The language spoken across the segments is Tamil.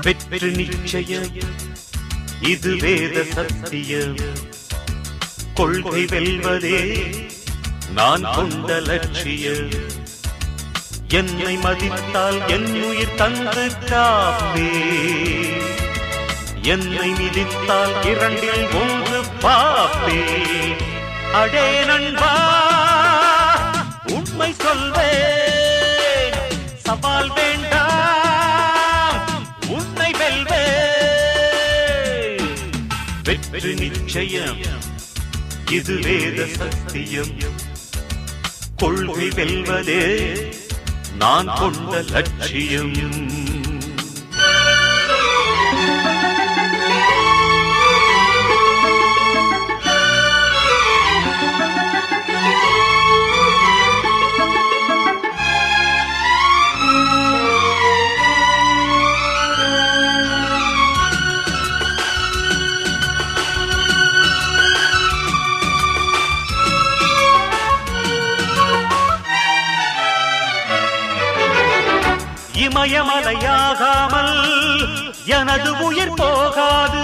வெற்றி நிச்சயம் இது வேத சத்தியம். கொள்கை வெல்வதே நான் கொண்ட லட்சியம். என்னை மதித்தால் என் உயிர் தந்து காப்பே. என்னை மிதித்தால் இரண்டில் ஒன்று பாப்பே. அடே நண்பா உண்மை சொல்வேன், சவால் வேண்டாம் உன்னை வெல்வேன். வெற்றி நிச்சயம் இது வேத சத்தியம். கொள்கை வெல்வதே நான் கொண்ட லட்சியம். இமயமலையாகாமல் எனது உயிர் போகாது.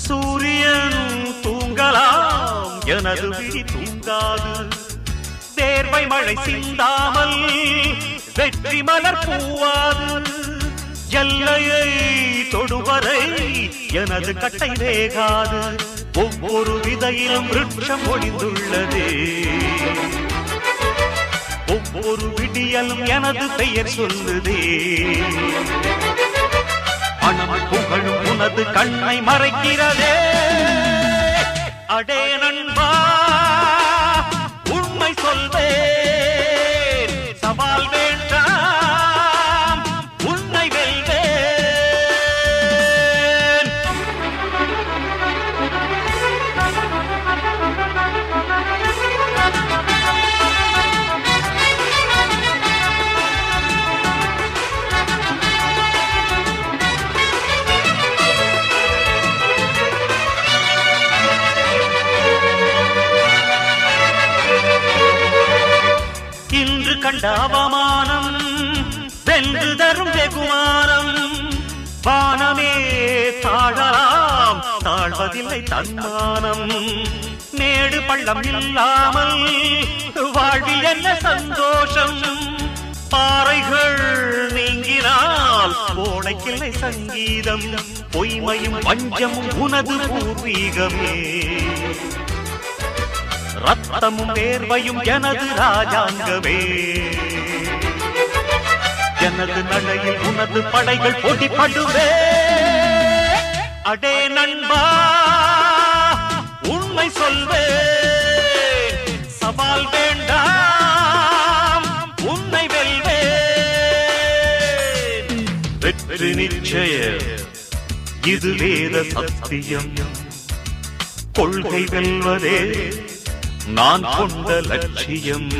சூரியன் தூங்கலாம் எனது விழி தூங்காது. தேர்வை மழை சிந்தாமல் வெற்றி மலர் பூவாது. எல்லையை தொடுவரை எனது கட்டை வேகாது. ஒவ்வொரு விதையிலும் விருட்சம் ஒளிந்துள்ளதே. ஒவ்வொரு விடியலும் எனது பெயர் சொல்லுதே. பணம் புகழும் உனது கண்ணை மறைக்கிறதே. அடே நண்பா உண்மை சொல்வேன், சவால் வேண்டாம் உன்னை வெல்வேன். இன்று கண்ட அவமானம் வென்று தரும் வெகுமானம். வானமே தாழலாம் தாழ்வதில்லை தன்மானம். மேடு பள்ளம் இல்லாமல் வாழ்வில் என்ன சந்தோஷம். பாறைகள் நீங்கினால் கோடைக்கில்லை சங்கீதம். பொய்மையும் வஞ்சமும் உனது பூர்வீகமே. ரத்தமும் வேர்வையும் எனது ராஜாங்கமே. எனது நடையில் உனது படைகள் போட்டிப்படுவே. அடே நண்பா உண்மை சொல்வேன், சவால் வேண்டாம் உன்னை வெல்வேன். வெற்றி நிச்சயம் இது வேத சத்தியம். கொள்கை வெல்வதே நான் கொண்ட லட்சியம்.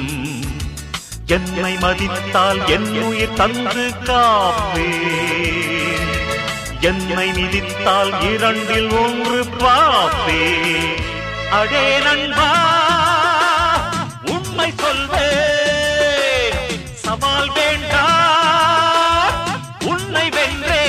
என்னை மதித்தால் என் உயிர் தந்து காப்பே. என்னை மிதித்தால் இரண்டில் ஒன்று பாப்பே. அடே நண்பா உண்மை சொல்வேன், சவால் வேண்டாம் உன்னை வென்றேன்.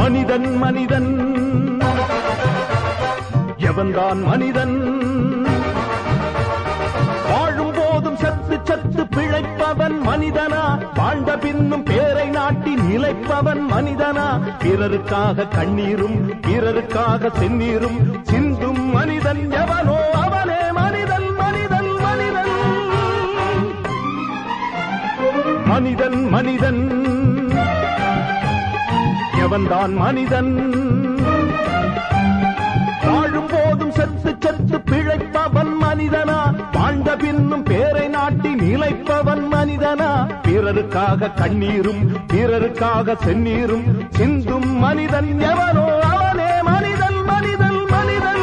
மனிதன் மனிதன் எவன்தான் மனிதன்? வாழும் போதும் சத்து சத்து பிழைப்பவன் மனிதனா? வாழ்ந்த பின்னும் பேரை நாட்டி நிலைப்பவன் மனிதனா? பிறருக்காக கண்ணீரும் பிறருக்காக செந்நீரும் சிந்தும் மனிதன் எவனோ அவனே மனிதன். மனிதன் மனிதன் மனிதன் மனிதன் எவன்தான் மனிதன்? வாழும் போதும் சத்து சத்து பிழைப்பவன் மனிதனா? வாழ்ந்த பின்னும் பேரை நாட்டி நிலைப்பவன் மனிதனா? பிறர் பிறருக்காக கண்ணீரும் பிறருக்காக செந்நீரும் சிந்தும் மனிதன் எவனோ அவனே மனிதன் மனிதன் மனிதன்.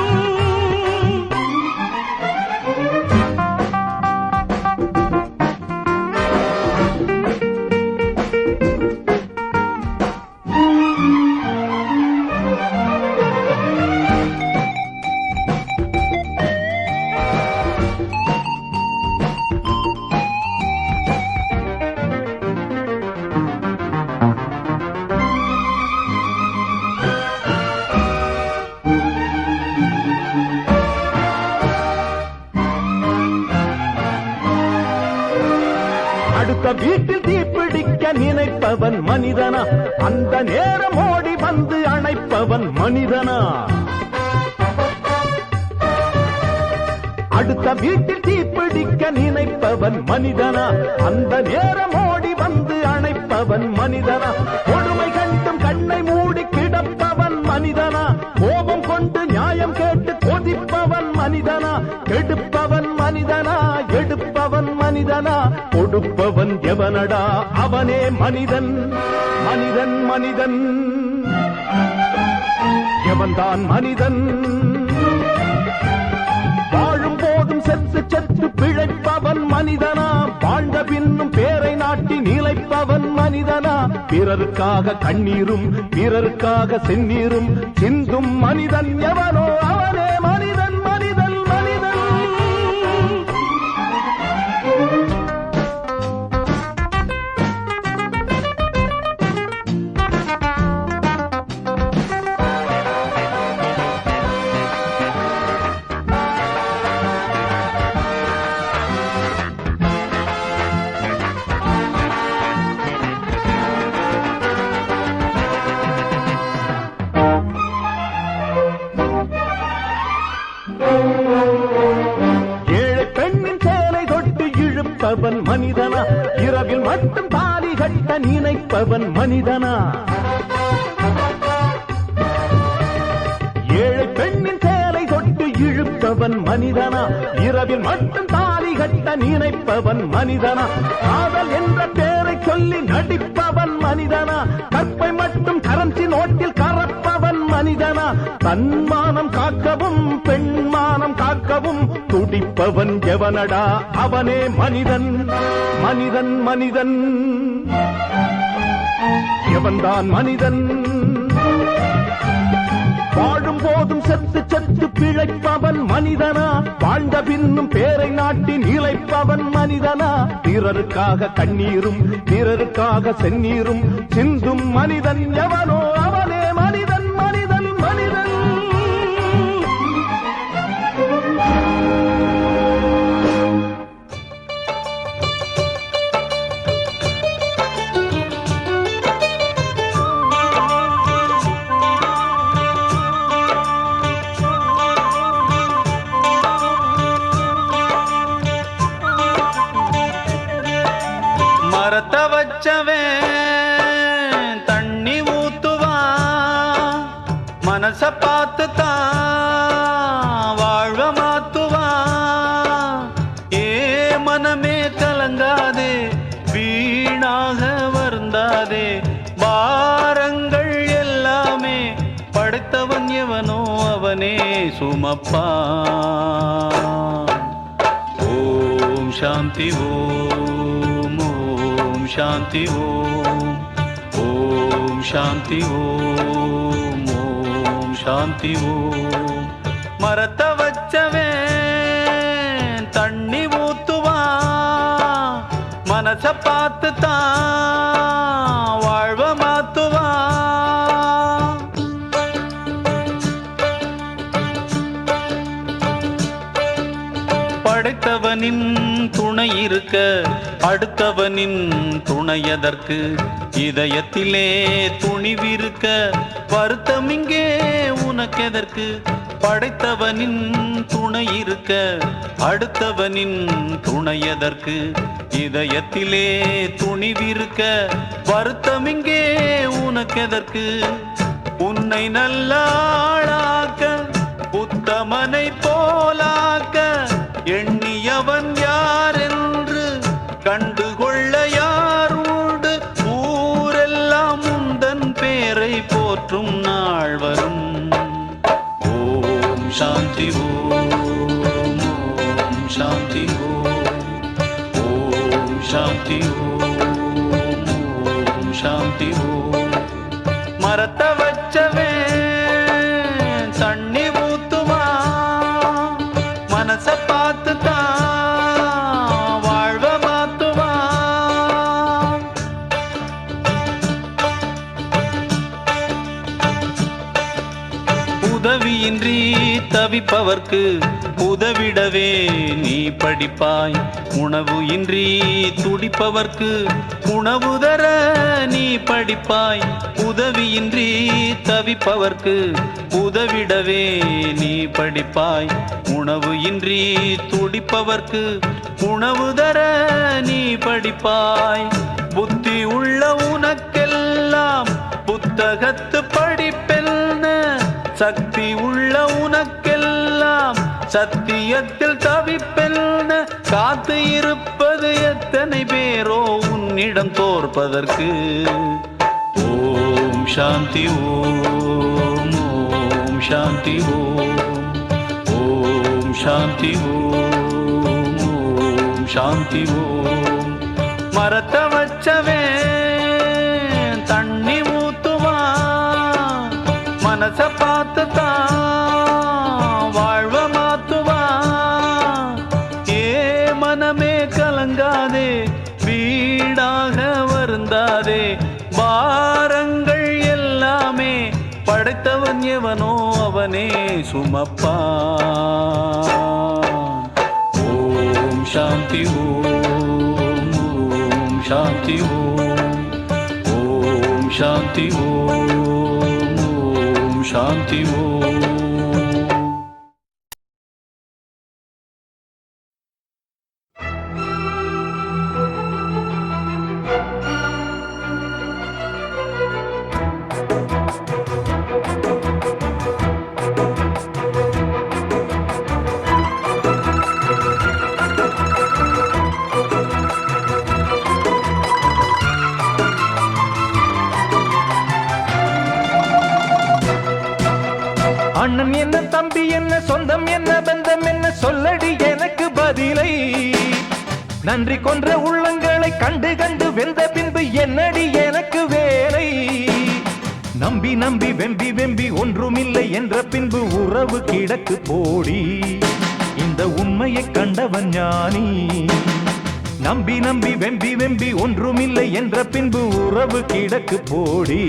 அடுத்த வீட்டில் தீப்பிடிக்க நினைப்பவன் மனிதனா, அந்த நேரம் ஓடி வந்து அணைப்பவன் மனிதனா. அடுத்த வீட்டில் தீப்பிடிக்க நினைப்பவன் மனிதனா, அந்த நேரம் ஓடி வந்து அணைப்பவன் மனிதனா. கொடுமை கண்டும் கண்ணை மூடி கிடப்பவன் மனிதனா, கோபம் கொண்டு நியாயம் கேட்டு கொதிப்பவன் மனிதனா. கெடுப்பவன் மனிதனா, எடுப்பவன் மனிதனா, கொடுப்பவன் எவனடா அவனே மனிதன் மனிதன் மனிதன். எவன்தான் மனிதன்? வாழும் போதும் செத்து செத்து பிழைப்பவன் மனிதனா, வாழ்ந்த பின்னும் பேரை நாட்டி நிலைப்பவன் மனிதனா. பிறருக்காக கண்ணீரும் பிறருக்காக செந்நீரும் சிந்தும் மனிதன் எவனோ அவனே மனிதன் மனிதன் மனிதன். ஏழை பெண்ணின் சேலை தொட்டு இழுப்பவன் மனிதனா, இரவில் மட்டும் தாலி கட்ட நினைப்பவன் மனிதனா. ஏழை பெண்ணின் சேலை தொட்டு இழுப்பவன் மனிதனா, இரவில் மட்டும் தாலி கட்ட நினைப்பவன் மனிதனா. காதல் என்ற பெயரை சொல்லி நடிப்பவன் மனிதனா, கற்பை மட்டும் கரன்சி நோட்டில் கறப்பவன் மனிதனா. தன்மானம் காக்கவும் பெண்மானம் காக்கவும் துடிப்பவன் எவனடா அவனே மனிதன் மனிதன் மனிதன். எவன்தான் மனிதன்? வாழும் போதும் செத்து செத்து பிழைப்பவன் மனிதனா, வாழ்ந்த பின்னும் பேரை நாட்டி நிலைப்பவன் மனிதனா. பிறருக்காக கண்ணீரும் பிறருக்காக செந்நீரும் சிந்தும் மனிதன் எவனோ அவனே மனிதன் மனிதன் மனிதன். மரத்த வச்சவன் தண்ணி ஊத்துவான், மனச பார்த்து தான் வாழ்வ மாத்துவான். ஏ மனமே கலங்காதே, வீணாக வருந்தாதே, பாரங்கள் எல்லாமே படைத்தவன் எவனோ அவனே சுமப்பான். ஓம் சாந்தி ஓம் ஓம் சாந்தி ஓம் ஓம் சாந்தி ஓம் ஓம் சாந்தி ஓம். மரத்த வச்சவன் தண்ணி ஊத்துவான், மனச பார்த்து தான் வாழ்வ மாத்துவான். படைத்தவனின் துணை இருக்க அடுத்தவனின் துணையதற்கு, இதயத்திலே துணிவிருக்க வருத்தம் இங்கே உனக்கெதற்கு. படைத்தவனின் துணை இருக்க அடுத்தவனின் துணையதற்கு, இதயத்திலே துணிவிருக்க வருத்தம் இங்கே உனக்கெதற்கு. உன்னை நல்லாளாக்க உத்தமனை போலாக்க எண்ணியவன் யாரென்று கண்டுகொள்ள யாரும் சாந்தி ஓம் சாந்தி ஓம் சாந்தி ஓம். மரத்தை வச்சவே தண்ணி ஊத்துமா, மனச பார்த்து தான் வாழ்வ மாத்துமா. உதவியின்றி தவிப்பவர்க்கு உதவிடவே நீ படிப்பாய். உணவு இன்றி துடிப்பவர்க்கு உணவு தர நீ படிப்பாய். உதவியின்றி தவிப்பவர்க்கு உதவிடவே நீ படிப்பாய். உணவு இன்றி துடிப்பவர்க்கு உணவு தர நீ படிப்பாய். புத்தி உள்ள உனக்கெல்லாம் புத்தகத்து படிப்பெல்ன, சக்தி உள்ள உனக்கெல்லாம் சத்தியத்தில் தவிப்பெல்ன. காத்து இருப்பது எத்தனை பேரோ உன்னிடம் தோற்பதற்கு. ஓம் சாந்தி ஓம் ஓம் சாந்தி ஓம் ஓம் சாந்தி ஓம் ஓம் சாந்தி ஓம். மரத்தை வச்சவே தண்ணி ஊத்துமா, மனச பார்த்து தான் வாழ்வ மாத்துவா. ஏ மனமே கலங்காதே, வீடாக வருந்தாதே. பாரங்கள் எல்லாமே படைத்தவன் எவனோ அவனே சுமப்பான். ஓம் சாந்தி ஓம் ஓம் சாந்தி ஓம் ஓம் சாந்தி ஓம் ஓம் சாந்தி ஓம். அண்ணன் என்ன, தம்பி என்ன, சொந்தம் என்ன, பந்தம் என்ன, சொல்லடி எனக்கு பதிலை. நன்றி கொன்ற உள்ளங்களை கண்டு கண்டு வெந்த பின்பு என்னடி எனக்கு வேலை. நம்பி நம்பி வெம்பி வெம்பி ஒன்றுமில்லை என்ற பின்பு உறவு கிடக்கு போடி. இந்த உண்மையை கண்டவன் ஞானி. நம்பி நம்பி வெம்பி வெம்பி ஒன்றுமில்லை என்ற பின்பு உறவு கிடக்கு போடி.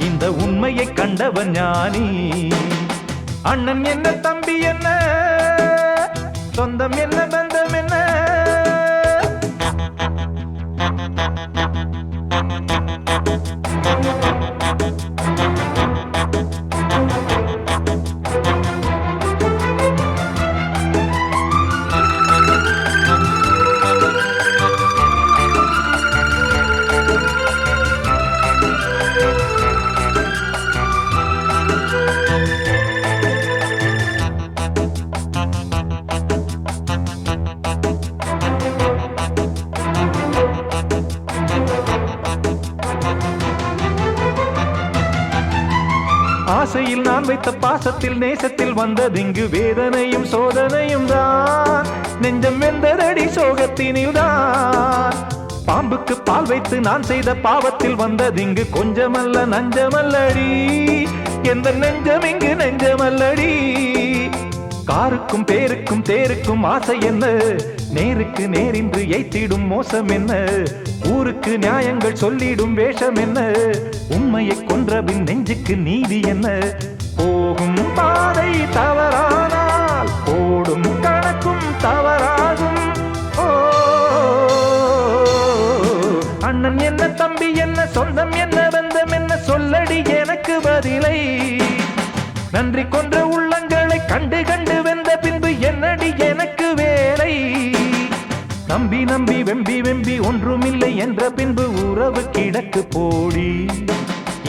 இந்த உண்மையை கண்டவன் ஞானி. அண்ணன் என்ன, தம்பி என்ன, சொந்தம் என்ன, பந்தம் என்ன. ஆசையில் நான் வைத்த பாசத்தில் நேசத்தில் வந்ததிங்கு வேதனையும் சோதனையும் தான். நெஞ்சம் வெந்ததடி சோகத்தினில் தான். பாம்புக்கு பால் வைத்து நான் செய்த பாவத்தில் வந்ததிங்கு கொஞ்சமல்ல நஞ்சமல்லடி. எந்த நெஞ்சம் இங்கு நெஞ்சமல்லடி. காருக்கும் பேருக்கும் தேருக்கும் ஆசை என்ன, நேருக்கு நேரின்று எய்த்திடும் மோசம் என்ன. ஊருக்கு நியாயங்கள் சொல்லிடும் வேஷம் என்ன. உண்மையை கொன்றபின் நெஞ்சுக்கு நீதி என்ன. போகும் பாதை தவறானால் போடும் கணக்கும் தவறாகும். ஓ அண்ணன் என்ன, தம்பி என்ன, சொந்தம் என்ன, பந்தம் என்ன, சொல்லடி எனக்கு பதிலை. நன்றி கொன்ற உள்ளங்களை கண்டு கண்டு வெந்த பின்பு என்னடி எனக்கு வேலை. நம்பி நம்பி வெம்பி வெம்பி ஒன்றுமில்லை என்ற பின்பு உறவு கிடக்கு போடி.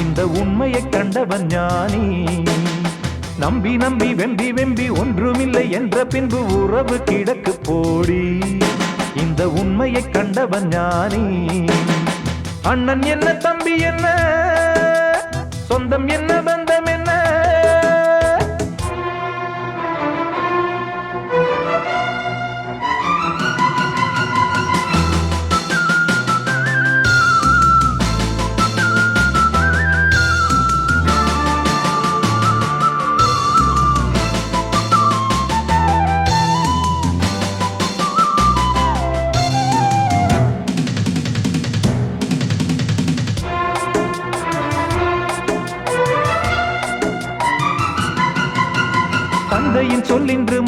இந்த உண்மையை கண்டவன் ஞானி. நம்பி நம்பி வெம்பி வெம்பி ஒன்றுமில்லை என்ற பின்பு உறவு கிடக்கு போடி. இந்த உண்மையை கண்டவன் ஞானி. அண்ணன் என்ன, தம்பி என்ன, சொந்தம் என்ன, பந்தம் என்ன.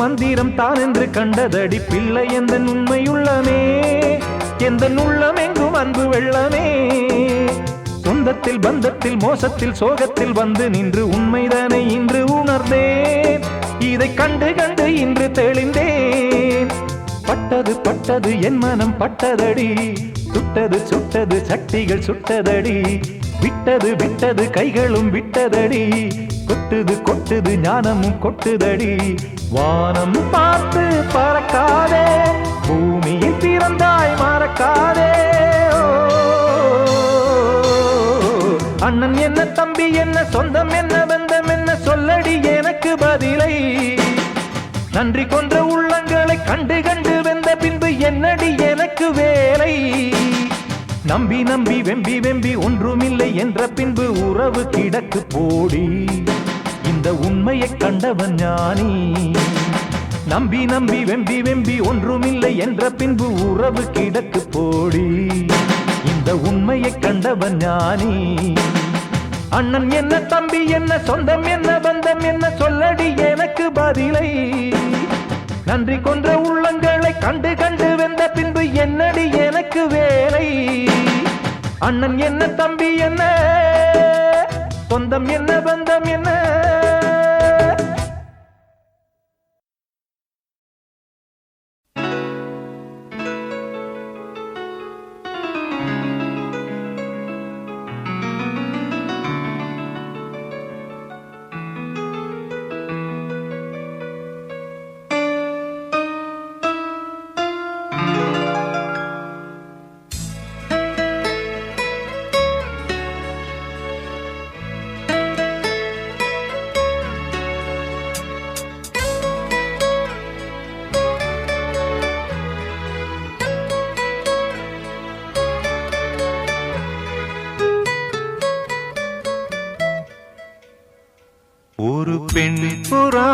மந்திரம் தான் என்று கண்டதடி பிள்ளை எந்த உண்மையுள்ளமே எந்த உள்ளம் எங்கும் அன்பு வெள்ளமே சொந்தத்தில் பந்தத்தில் மோசத்தில் சோகத்தில் வந்து நின்று உண்மைதானே இன்று உணர்ந்தேன் இதை கண்டு கண்டு இன்று தெளிந்தேன் பட்டது பட்டது என் மனம் பட்டதடி சுட்டது சுட்டது சக்திகள் சுட்டதடி விட்டது விட்டது கைகளும் விட்டதடி கொட்டுது கொட்டுது ஞானமும் கொட்டுதடி வானம் பார்த்து பறக்காதே பூமியில் பிறந்தாய் மறக்காதே அண்ணன் என்ன தம்பி என்ன சொந்தம் என்ன பந்தம் என்ன சொல்லடி எனக்கு பதிலை நன்றி கொன்ற உள்ளங்களை கண்டு கண்டு வெந்த பின்பு என்னடி எனக்கு வேலை நம்பி நம்பி வெம்பி வெம்பி ஒன்றுமில்லை என்ற பின்பு உறவு கிடக்கு போடி இந்த உண்மையை கண்டவன் ஞானி நம்பி நம்பி வெம்பி வெம்பி ஒன்றுமில்லை என்ற பின்பு உறவு கிடக்கு போடி இந்த உண்மையை கண்டவன் ஞானி அண்ணன் என்ன தம்பி என்ன சொந்தம் என்ன பந்தம் என்ன சொல்லடி எனக்கு பதிலை நன்றி கொன்ற உள்ளங்களை கண்டு கண்டு வெந்த பின்பு என்னடி எனக்கு வேலை அண்ணன் என்ன தம்பி என்ன சொந்தம் என்ன பந்தம் என்ன ஒரு பெண் புறா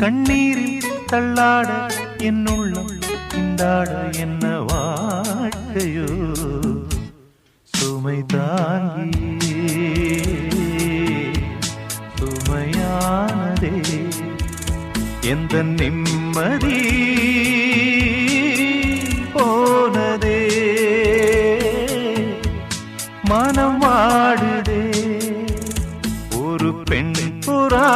கண்ணீரில் தள்ளாட என் உள்ளம் திண்டாட என்ன வாழ்க்கையோ சுமை தாங்கி சுமையானதே எந்த நிம்மதி போனதே மனம் வாடுதே ஒரு பெண் புறா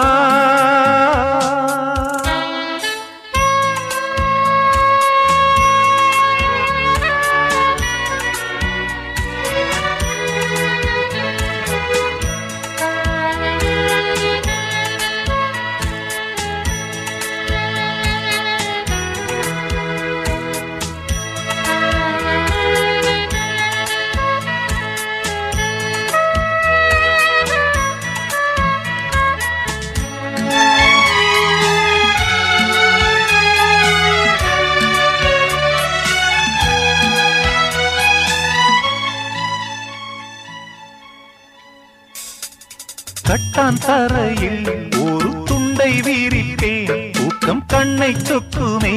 கட்டான் தரையில் ஒரு துண்டை விரிப்பேன் தூக்கம் கண்ணை சொக்குமே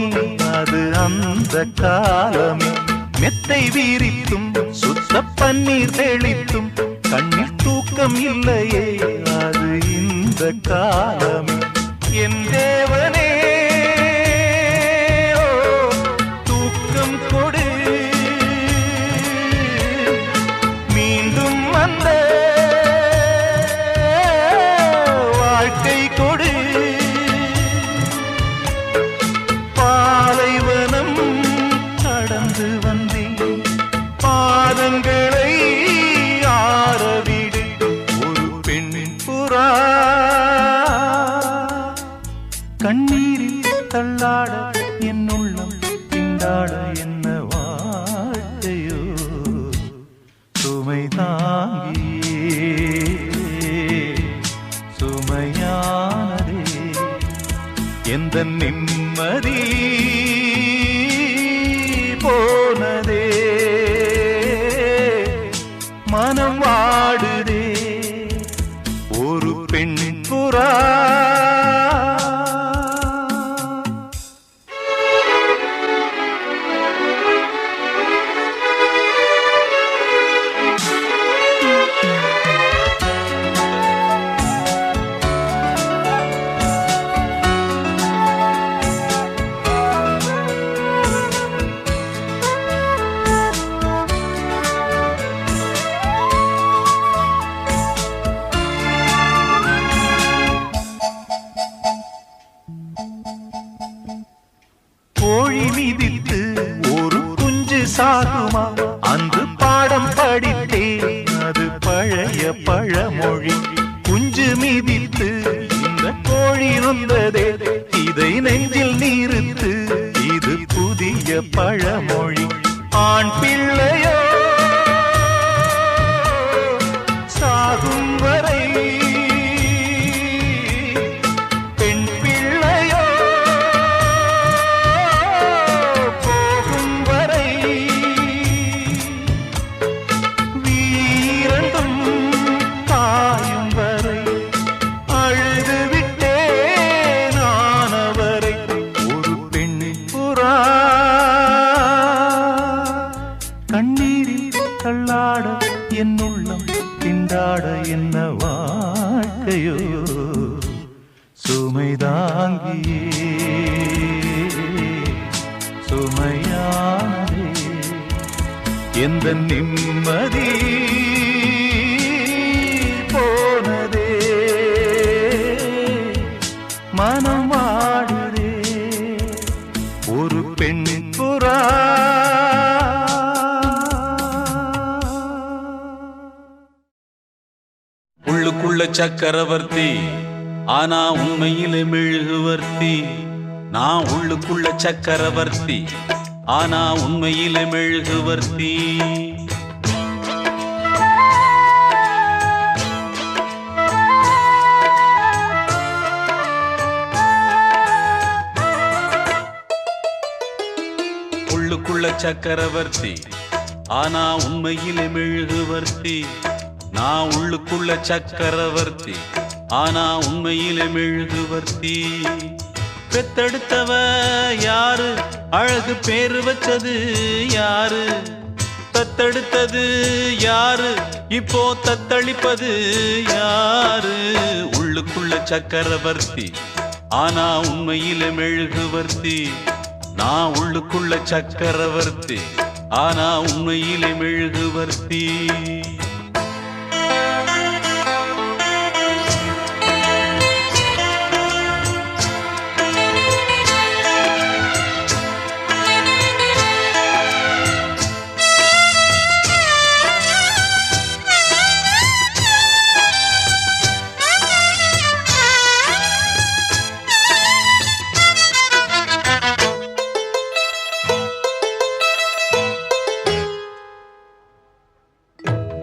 அது அந்த காலமே மெத்தை விரித்தும் சுத்த பன்னீர் தெளித்தும் கண்ணில் தூக்கம் இல்லையே அது இந்த காலமே என் தேவனே தூக்கம் கொடு மீண்டும் வந்த வாழ்க்கை கொடு பாலைவனம் கடந்து வந்தேன் பாதங்களை ஆரவிடு ஒரு பெண் புறா கண்ணீரில் தள்ளாட என் உள்ளம் திண்டாட என்ன வாழ்க்கையோ சுமை தாங்கியே சுமையானதே எந்த நிம்மதி போனதே மனம் வாடுதே ஒரு பெண் புறா கோழி மிதித்து ஒரு குஞ்சு சாகுமா? அன்று பாடம் படித்தேன், அது பழைய பழமொழி. குஞ்சு மிதித்து இந்த கோழி நொந்ததே, இதை நெஞ்சில் நிறுத்து, இது புதிய பழமொழி. ஆண் பிள்ளையோ சாகும் வரை, பெண் பிள்ளையோ போகும் வரை, வீரண்டும் காயும் வரை, அழுது விட்டே நானவரை. ஒரு பெண் புறா கண்ணீரில் தள்ளாட என் உள்ளம் திண்டாட, என்ன வாழ்க்கையோ சுமைதாங்கியே சுமையானதே, எந்த நிம்மதி போனதே, மனம் வாடுதே. ஒரு பெண் புறா உள்ளுக்குள்ள சக்கரவர்த்தி, ஆனா உண்மையிலே மெழுகுவர்த்தி. நான் உள்ளுக்குள்ள சக்கரவர்த்தி, ஆனா உண்மையிலே மெழுகுவர்த்தி. உள்ளுக்குள்ள சக்கரவர்த்தி, ஆனா உண்மையிலே மெழுகுவர்த்தி. நான் உள்ளுக்குள்ள சக்கரவர்த்தி, ஆனா உண்மையிலே மெழுகுவர்த்தி. பெத்தெடுத்தவ யாரு, அழகு பேரு வச்சது யாரு, தத்தெடுத்தது யாரு, இப்போ தத்தளிப்பது யாரு. உள்ளுக்குள்ள சக்கரவர்த்தி, ஆனா உண்மையிலே மெழுகுவர்த்தி. நான் உள்ளுக்குள்ள சக்கரவர்த்தி, ஆனா உண்மையிலே மெழுகுவர்த்தி.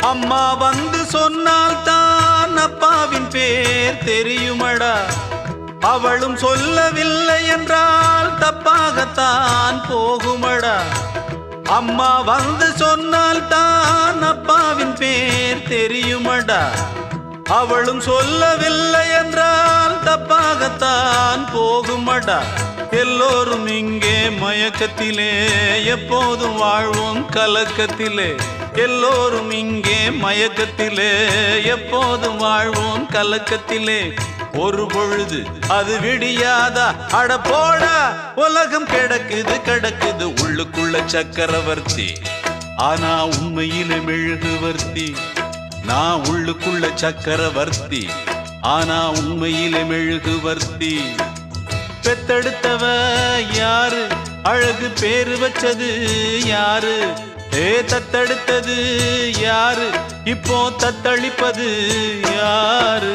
அம்மா வந்து சொன்னால் தான் அப்பாவின் பேர் தெரியுமடா. அவளும் சொல்லவில்லை என்றால் தப்பாகத்தான் போகுமடா. அம்மா வந்து சொன்னால் தான் அப்பாவின் பேர் தெரியுமடா. அவளும் சொல்லவில்லை என்றால் தப்பாகத்தான் போகுமடா. எல்லோரும் இங்கே மயக்கத்திலே, எப்போதும் வாழ்வோம் கலக்கத்திலே. எல்லோரும் இங்கே மயக்கத்திலே, எப்போதும் வாழ்வோம் கலக்கத்திலே. ஒரு பொழுது அது விடியாதா, அட போடா, உலகம் கிடக்குது கிடக்குது. உள்ளுக்குள்ள சக்கரவர்த்தி, ஆனா உண்மையிலே மெழுகுவர்த்தி. நான் உள்ளுக்குள்ள சக்கரவர்த்தி, ஆனா உண்மையிலே மெழுகுவர்த்தி. பெத்தெடுத்தவ யாரு, அழகு பேரு வச்சது யாரு, தத்தெடுத்தது யாரு, இப்போ தத்தளிப்பது யாரு.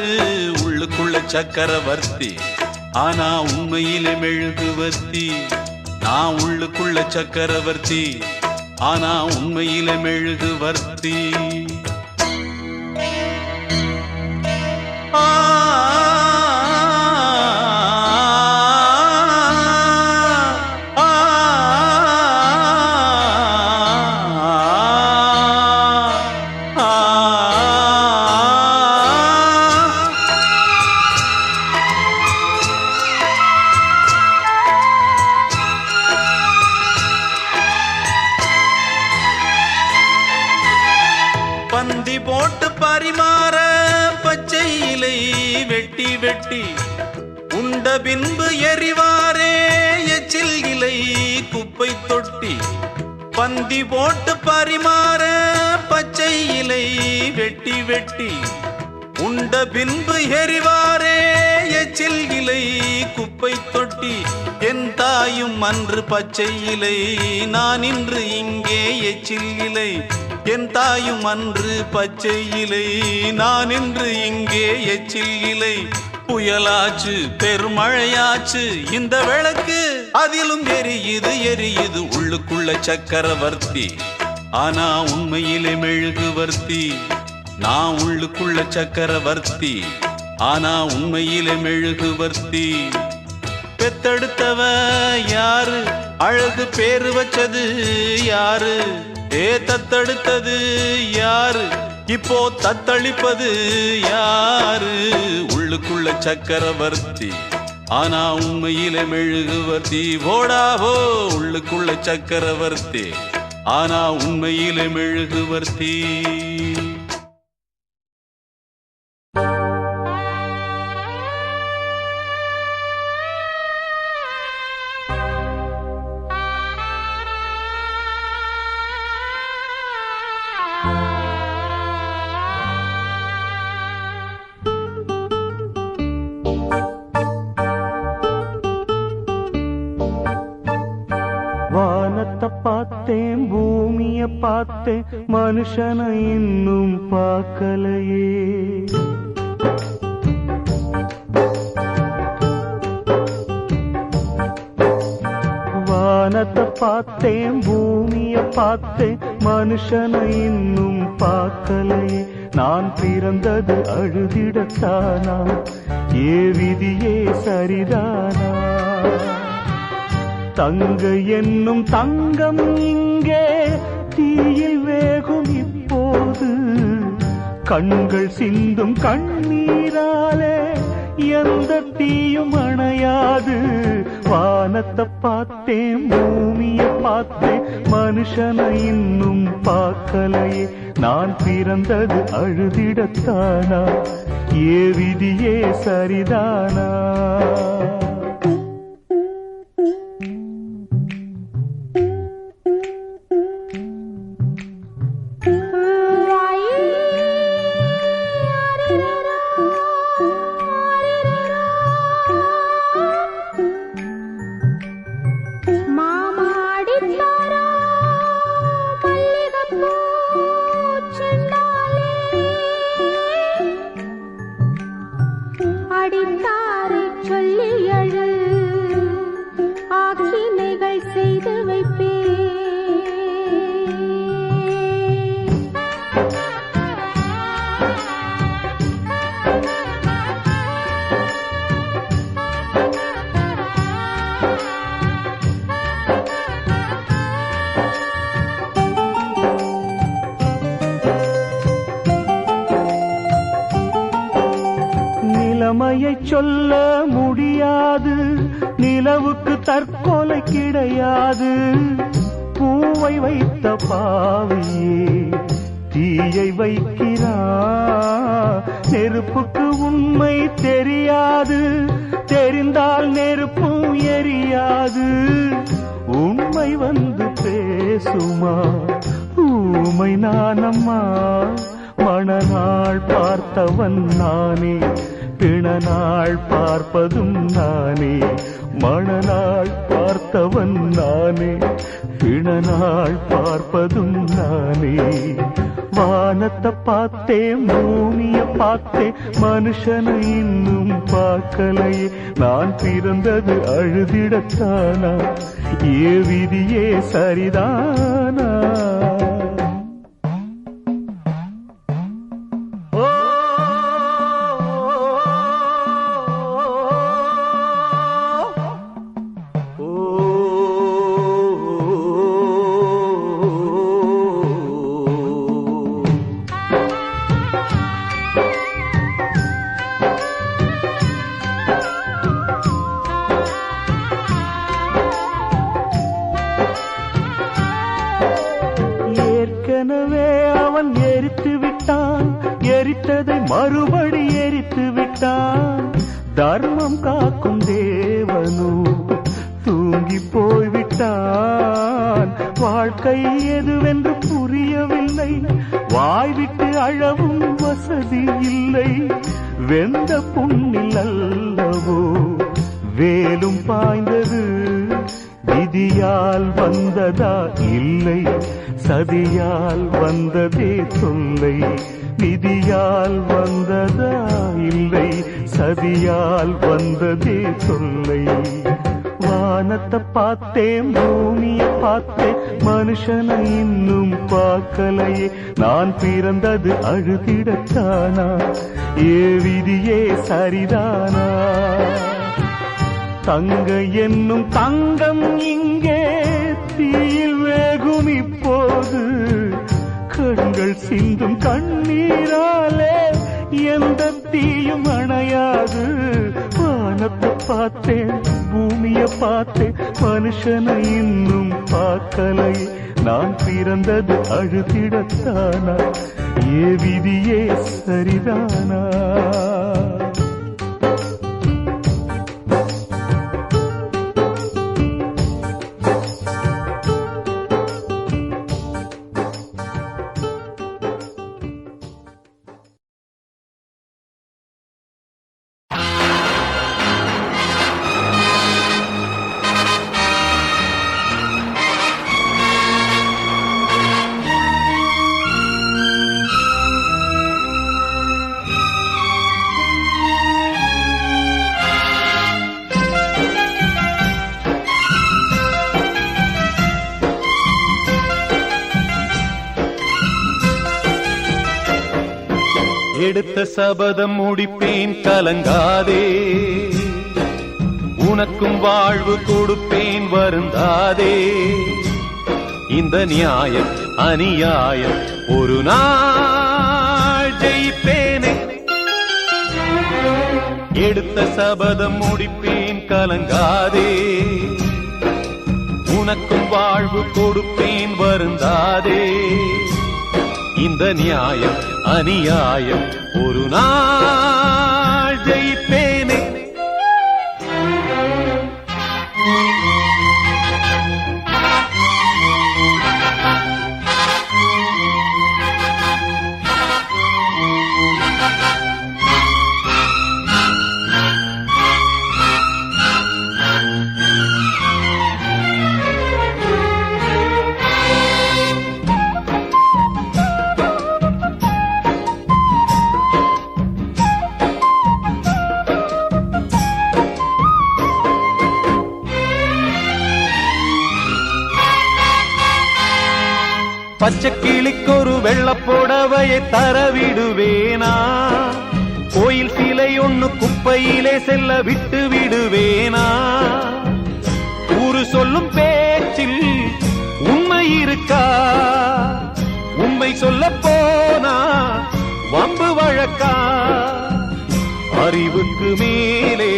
உள்ளுக்குள்ள சக்கரவர்த்தி, ஆனா உண்மையிலே மெழுகுவர்த்தி. நான் உள்ளுக்குள்ள சக்கரவர்த்தி, ஆனா உண்மையிலே மெழுகுவர்த்தி. பந்தி போட்டு பரிமாற பச்சை இலை வெட்டி வெட்டி, உண்ட பின்பு எரிவாரே எச்சில் இலை குப்பை தொட்டி. பந்தி போட்டு பரிமாற பச்சை இலை வெட்டி வெட்டி, உண்ட பின்பு எரிவாரே எச்சில் இலை குப்பை தொட்டி. என் தாயும் தந்தையும் அன்று பச்சை இலை, நான் இன்று இங்கே எச்சில் இலை. என் தாயும் அன்று பச்சை இலை, நான் இன்று இங்கே எச்சில் இலை. புயலாச்சு பெருமழையாச்சு இந்த விளக்கு, அதிலும் எரியுது எரியுது உள்ளுக்குள்ள சக்கரவர்த்தி. ஆனா உண்மையிலே மெழுகுவர்த்தி. நான் உள்ளுக்குள்ள சக்கரவர்த்தி, ஆனா உண்மையிலே மெழுகுவர்த்தி. பெத்தெடுத்தவ யாரு, அழகு பேரு வச்சது யாரு, தத்தெடுத்தது யாரு, இப்போ தத்தளிப்பது யாரு. உள்ளுக்குள்ள சக்கரவர்த்தி, ஆனா உண்மையிலே மெழுகுவர்த்தி. போடாவோ உள்ளுக்குள்ள சக்கரவர்த்தி, ஆனா உண்மையிலே மெழுகுவர்த்தி. வானத்தை பார்த்தேன், பூமிய பார்த்தேன், மனுஷனை இன்னும் பார்க்கலையே. வானத்தை பார்த்தேன், பூமிய பார்த்தேன், மனுஷனை இன்னும் பார்க்கலையே. நான் பிறந்தது அழுதிடத்தானா, ஏ விதியே சரிதானா. தங்க என்னும் தங்கம் இங்கே தீயில் வேகும் இப்போது, கண்கள் சிந்தும் கண்ணீராலே எந்த தீயும் அணையாது. வானத்தை பார்த்தேன், பூமிய பார்த்தேன், மனுஷனை இன்னும் பார்க்கலையே. நான் பிறந்தது அழுதிடத்தானா, ஏ விதியே சரிதானா. நிலைமையை சொல்ல முடியாது, நிலவுக்கு தற்கொலை கிடையாது. பூவை வைத்த பாவியே தீயை வைக்கிறா, நெருப்புக்கு உண்மை தெரியாது, தெரிந்தால் நெருப்பும் எரியாது. உண்மை வந்து பேசுமா, ஊமை நானம்மா. மணநாள் பார்த்தவன் நானே, பிணநாள் பார்ப்பதும் நானே. மணநாள் பார்த்தவன் நானே, பிணநாள் பார்ப்பதும் நானே. வானத்தை பார்த்தேன், பூமிய பார்த்தேன், மனுஷனை இன்னும் பார்க்கலையே. நான் பிறந்தது அழுதிடத்தானா, ஏ விதியே சரிதானா. ஏற்கனவே அவன் எரித்து விட்டான், எரித்ததை மறுபடி எரித்து விட்டான். தர்மம் காக்கும் தேவனோ தூங்கி போய்விட்டான். வாழ்க்கை எதுவென்று புரியவில்லை, வாய்விட்டு அழவும் வசதி இல்லை. வெந்த புண்ணில் அல்லவோ வேலும் பாய்ந்தது, விதியால் வந்ததா இல்லை, சதியால் வந்ததே தொல்லை. விதியால் வந்ததா இல்லை, சதியால் வந்ததே தொல்லை. வானத்தை பார்த்தேன், பூமியை பார்த்தேன், மனுஷனை இன்னும் பார்க்கலையே. நான் பிறந்தது அழுதிடத்தானா, ஏ விதியே சரிதானா? தங்க என்னும் தங்கம் இங்கே தீயில் வேகும் இப்போது. கண்கள் சிந்தும் கண்ணீராலே எந்த தீயும் அணையாது. வானத்தை பார்த்தேன், பூமியை பார்த்தேன், மனுஷனை இன்னும் பார்க்கலை. நான் பிறந்தது அழுதிடத்தானா, ஏ விதியே சரிதானா? எடுத்த சபதம் முடிப்பேன் கலங்காதே, உனக்கும் வாழ்வு கொடுப்பேன் வருந்தாதே. இந்த நியாயம் அநியாயம் ஒரு நாள் ஜெயிப்பேனே. எடுத்த சபதம் முடிப்பேன் கலங்காதே, உனக்கும் வாழ்வு கொடுப்பேன் வருந்தாதே. இந்த நியாயம் அநியாயம் ஒரு நாள் ஜெயிப்பேனே. பச்சை கிளிக்கொரு வெள்ளப்புடவையை தரவிடுவேனா, கோயில் சிலை ஒண்ணு குப்பையிலே செல்ல விட்டு விடுவேனா? ஊரு சொல்லும் பேச்சில் உண்மை இருக்கா? உண்மை சொல்ல போனா வம்பு வழக்கா? அறிவுக்கு மேலே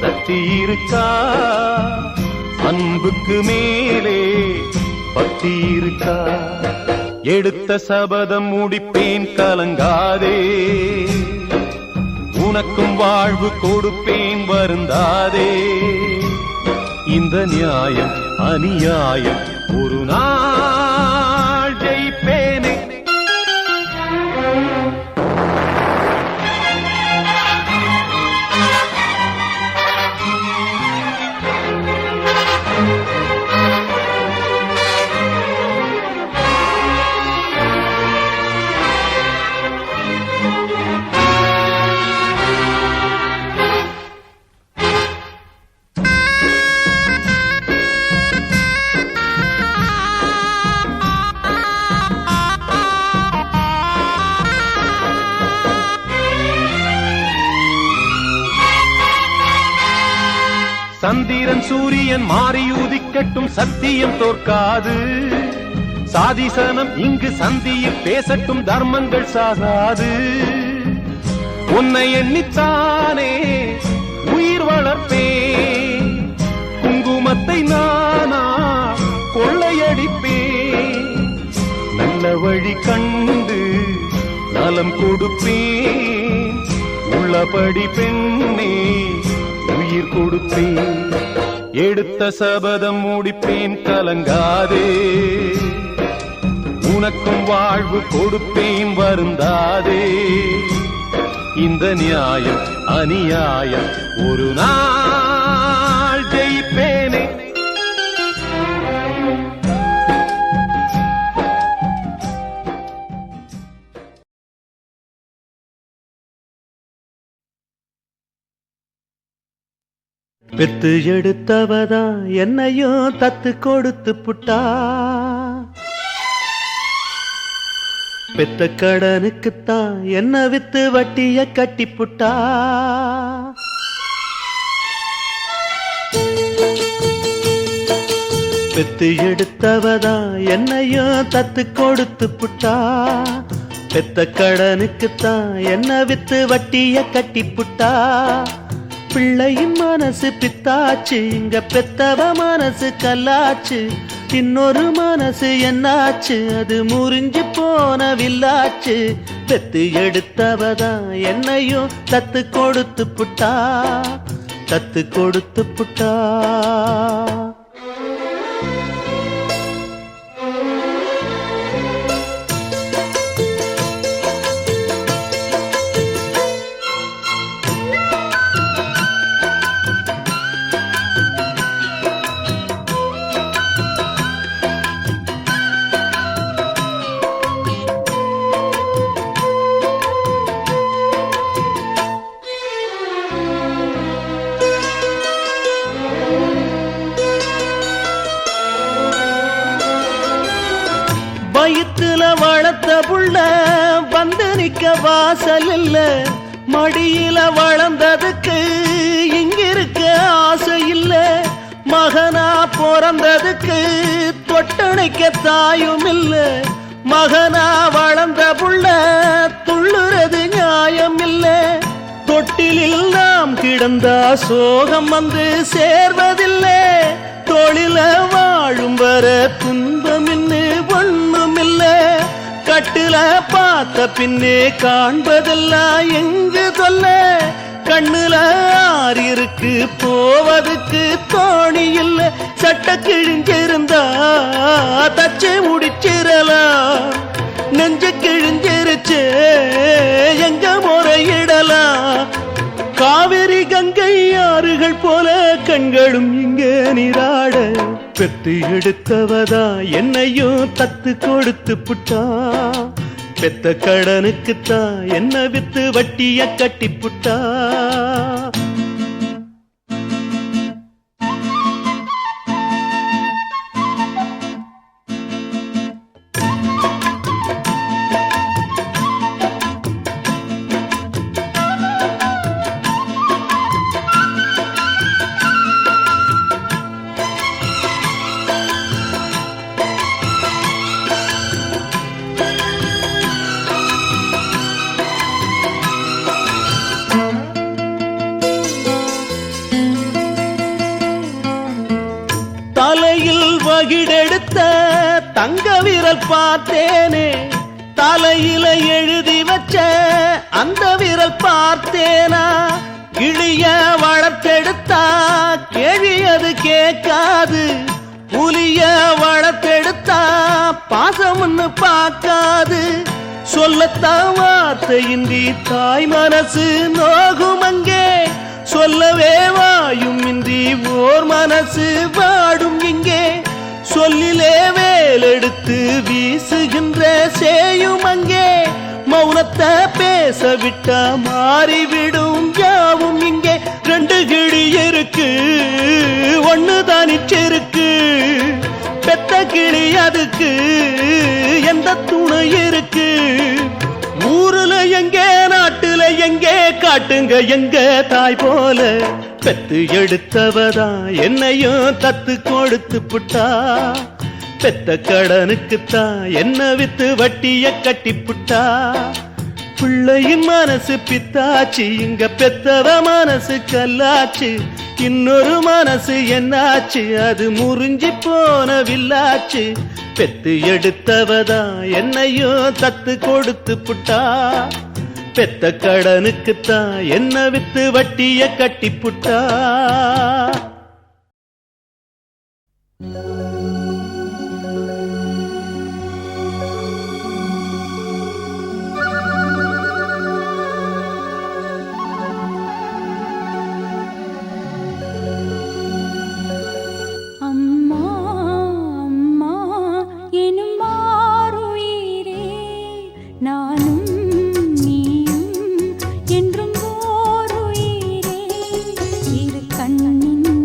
சக்தி இருக்கா? அன்புக்கு மேலே பக்தி இருக்கா? எடுத்த சபதம் முடிப்பேன் கலங்காதே, உனக்கும் வாழ்வு கொடுப்பேன் வருந்தாதே. இந்த நியாயம் அநியாயம் ஒரு நாள் ஜெயிப்பேனே. சந்திரன் சூரியன் மாறி உதிக்கட்டும், சத்தியம் தோற்காது. சாதிசனம் இங்கு சந்தியில் பேசட்டும், தர்மங்கள் சாகாது. உன்னை எண்ணித்தானே உயிர் வளர்ப்பேன், குங்குமத்தை நானா கொள்ளையடிப்பேன். நல்ல வழி கண்டு நலம் கொடுப்பேன், உள்ளபடி பெண்ணே உயிர் கொடுப்பேன். எடுத்த சபதம் முடிப்பேன் கலங்காதே, உனக்கும் வாழ்வு கொடுப்பேன் வருந்தாதே. இந்த நியாயம் அநியாயம் ஒரு நாள் ஜெயிப்பேனே. பெத்து எடுத்தவதா என்னையும் தத்து கொடுத்து புட்டா பெத்த கடனுக்குத்தான் என்ன வித்து வட்டிய கட்டி புட்டா பெத்து எடுத்தவதா என்னையும் தத்து கொடுத்து புட்டா பெத்த கடனுக்குத்தான் என்ன வித்து வட்டிய கட்டி புட்டா பிள்ளையின் மனசு பித்தாச்சு இங்க பெத்தவ மனசு கல்லாச்சு இன்னொரு மனசு என்னாச்சு அது முறிஞ்சு போன வில்லாச்சு பெத்து எடுத்தவதா என்னையும் தத்து கொடுத்து புட்டா தத்து கொடுத்து புட்டா வயிற்றுல வளர்த்த புள்ள வந்து நிக்க வாசல் இல்ல மடியில வளர்ந்ததுக்கு இங்கிருக்க ஆசை இல்ல மகனா பிறந்ததுக்கு தொட்டணைக்க தாயும் இல்ல மகனா வளர்ந்த புள்ள துள்ளுறது நியாயம் இல்ல தொட்டிலில் நாம் கிடந்தா சோகம் வந்து சேர்வதில்லை தொழில வாழும் வர துன்பம் இன்னு ஒண்ணுமில்ல கட்டுல பார்த்த பின்னே காண்பதெல்லாம் எங்கு தொல்ல கண்ணுல ஆறு இருக்கு போவதுக்கு தோணி இல்ல சட்ட கிழிஞ்சிருந்தா தச்சு முடிச்சிடலாம் நெஞ்சு கிழிஞ்சிருச்சு எங்க முறையிடலாம் காவிரி கங்கை ஆறுகள் போல கண்களும் இங்க நீராட பெத்து எடுத்தவதா என்னையும் தத்து கொடுத்து புட்டா பெத்த கடனுக்குத்தான் என்ன வித்து வட்டிய கட்டி புட்டா தலையில் வகிடெடுத்த தங்க விரல் பார்த்தேனே தலையில எழுதி வச்ச அந்த விரல் பார்த்தேனா கிளிய வளர்த்தெடுத்தா கேள்வி அது கேட்காது புலிய வளர்த்தெடுத்தா பாசம்னு பார்க்காது சொல்லத்தான் வார்த்தையின்றி தாய் மனசு நோகும் அங்கே சொல்லவே வாயும் இன்றி ஓர் மனசு வாடும் இங்கே சொல்லிலே வேலெடுத்து வீசுகின்ற சேயும் அங்கே மௌனத்தை பேச விட்டா மாறிவிடும் யாவும் இங்கே ரெண்டு கிளி இருக்கு ஒண்ணு தானிச்சிருக்கு பெத்த கிளி அதுக்கு எந்த துணை இருக்கு ஊருல எங்கே நாட்டுல எங்கே காட்டுங்க எங்க தாய் போல பெத்து எடுத்தவதா என்னையும் தத்து கொடுத்து புட்டா பெத்த கடனுக்குத்தான் என்ன வித்து வட்டிய கட்டி புட்டா பிள்ளையின் மனசு பித்தாச்சு இங்க பெத்தவ மனசு கல்லாச்சு இன்னொரு மனசு என்னாச்சு அது முறிஞ்சி போன வில்லாச்சு பெத்து எடுத்தவதா என்னையும் தத்து கொடுத்து புட்டா பெத்த கடனுக்குத்தான் என்ன வித்து வட்டிய கட்டி புட்டா கண்ணின்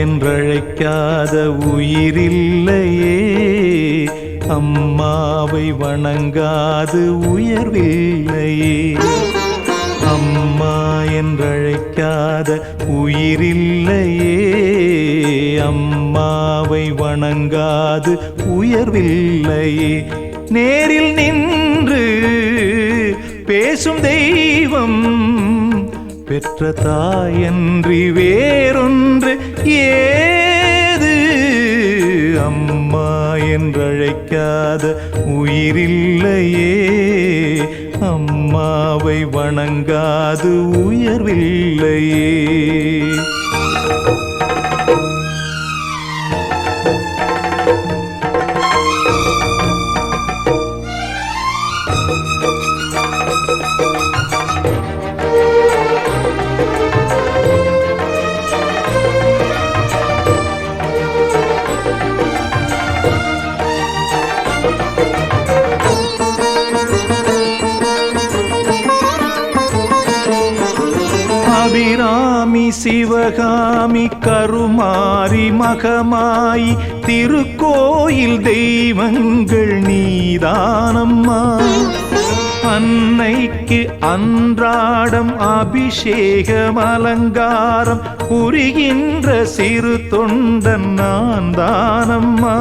என்றழைக்காத உயிரில்லையே, அம்மாவை வணங்காது உயர்வில்லையே. அம்மா என்றழைக்காத உயிரில்லையே, அம்மாவை வணங்காது உயர்வில்லையே. நேரில் நின்று பேசும் தெய்வம் பெற்ற தாயன்றி வேறொன்று ஏது. அம்மா என்றழைக்காத உயிரில்லையே, அம்மாவை வணங்காது உயர்வில்லையே. அபிராமி சிவகாமி கருமாரி மகமாயி திருக்கோயில் தெய்வங்கள் நீதானம்மா. அன்னைக்கு அன்றாடம் அபிஷேகம் அலங்காரம் புரிகின்ற சிறு தொண்டன் நான் தானம்மா.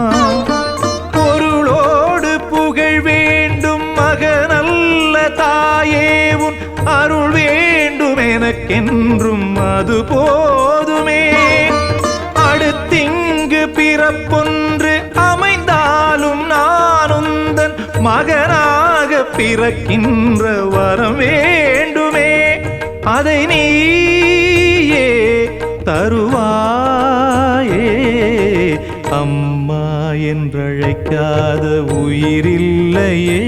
பொருளோடு புகழ் வேண்டும் மகனல்ல தாயே, உன் அருள் வேண்டும் எனக்கென்றும் அது போதுமே. அடுத்திங்கு பிறப்பொன்று அமைந்தாலும் நான் உந்தன் மகனாக பிறக்கின்ற வரம் வேண்டுமே. அதை நீயே தருவாயே. அம்மா என்றழைக்காத உயிரில்லையே,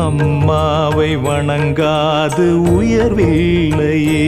அம்மாவை வணங்காது உயர்வில்லையே.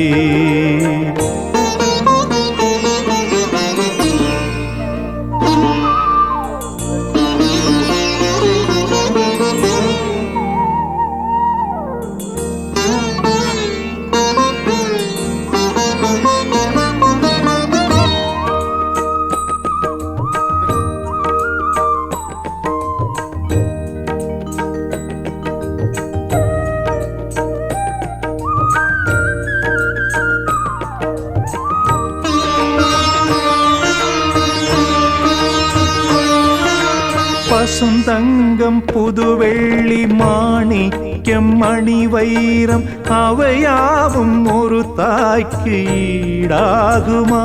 பசுந்தங்கம் புதுவெள்ளி மாணிக்கம் மணி வைரம் அவையாவும் ஒரு தாய்க்கு ஈடாகுமா?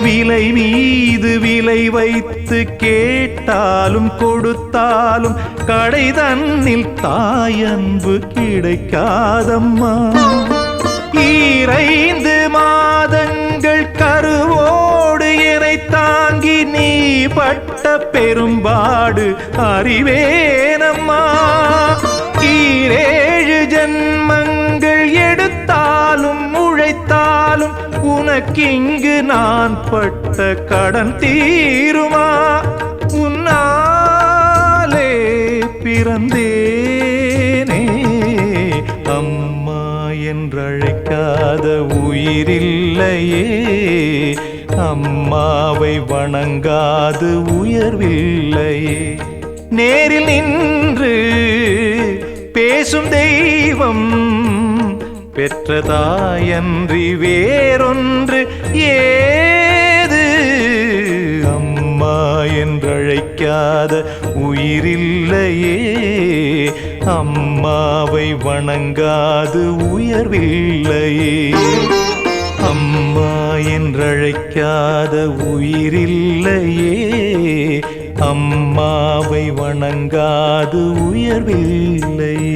விலை மீது விலை வைத்து கேட்டாலும் கொடுத்தாலும் கடை தன்னில் தாயன்பு கிடைக்காதம்மா. 2 மாதங்கள் கருவோடு என்னை தாங்கி நீ பட்ட பெரும்பாடு அறிவேனம்மா. 7 ஜன்மங்கள் எடுத்தாலும் உழைத்தாலும் உனக்கிங்கு நான் பட்ட கடன் தீருமா? உன்னாலே பிறந்தேனே, அம்மா என்றழைக்காத உயிரில்லையே, அம்மாவை வணங்காது உயர்வில்லையே. நேரில் நின்று பேசும் தெய்வம் பெற்ற தாயன்றி வேறொன்று ஏது. அம்மா என்றழைக்காத உயிரில்லையே, அம்மாவை வணங்காது உயர்வில்லையே. அம்மா என்றழைக்காத உயிரில்லையே, அம்மாவை வணங்காது உயர்வில்லையே.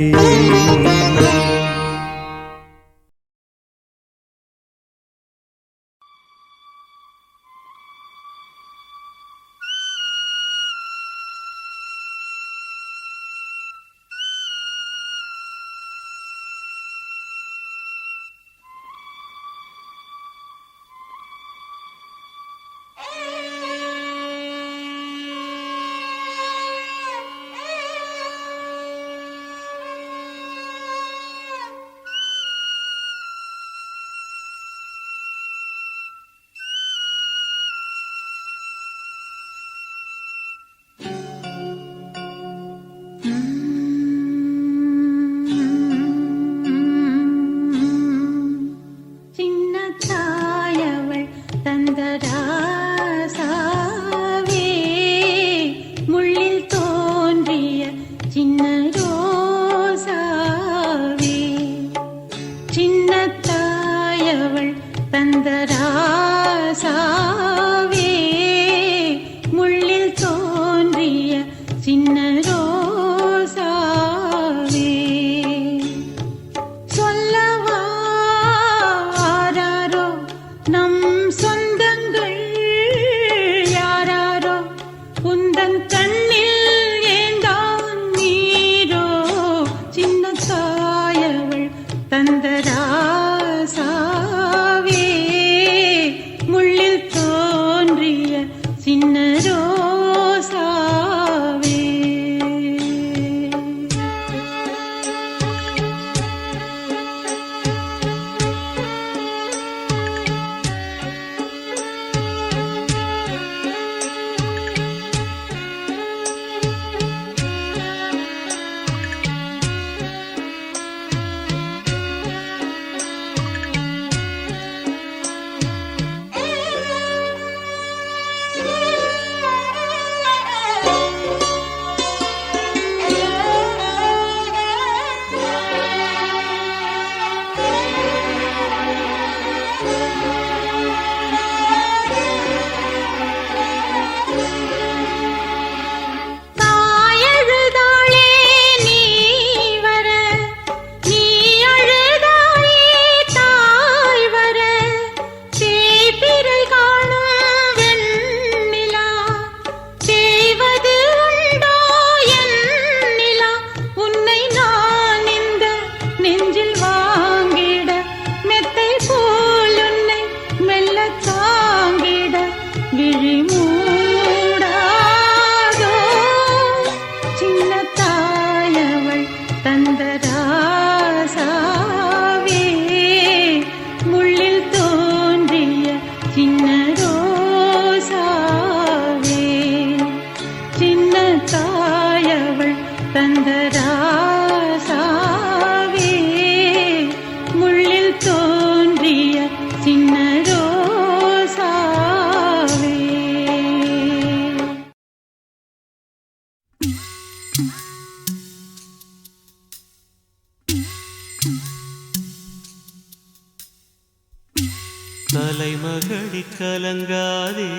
தலைமகளி கலங்காதே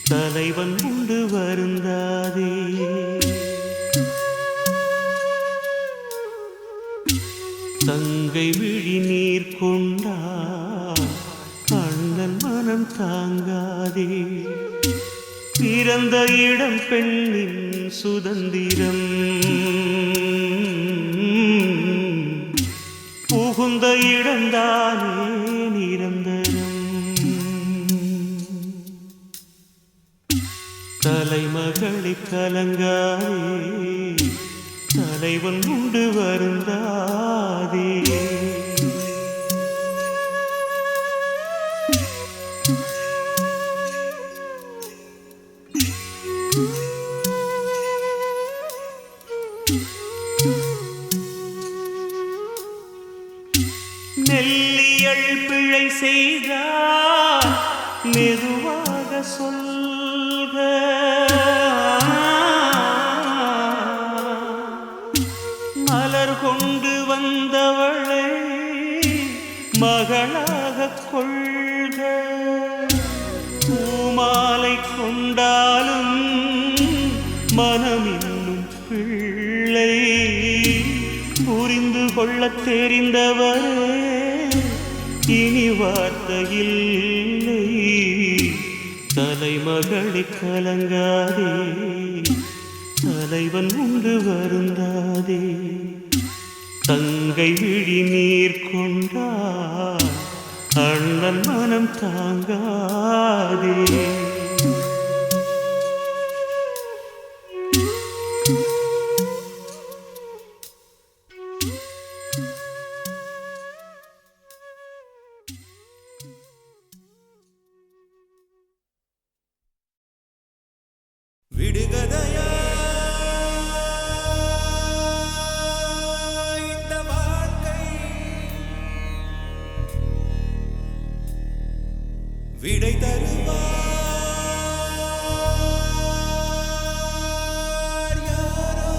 தலைவன் உண்டு வருந்தாதே தங்கை விழி நீர் கொண்டா அண்ணன் மனம் தாங்காதே பிறந்த இடம் பெண்ணின் சுதந்திரம் புகுந்த இடம்தானே நிரந்தரம் தலைமகளி கலங்காதே தலைவன் உண்டு வருந்தாதே நெல்லியல் பிழை செய்தார் மெதுவாக சொல்க மலர் கொண்டு வந்தவளை மகளாக கொள்க பூமாலை கொண்டாலும் மனமின்னும் பிள்ளை புரிந்து கொள்ளத் தெரிந்தவரே இனி வார்த்தையில்லை தலைமகளி கலங்காதே தலைவன் உண்டு வருந்தாதே தங்கை விழி நீர் கொண்டார் அண்ணன் மனம் தாங்காதே விடுகதையா இந்த வாழ்க்கை விடை தருவார் யாரோ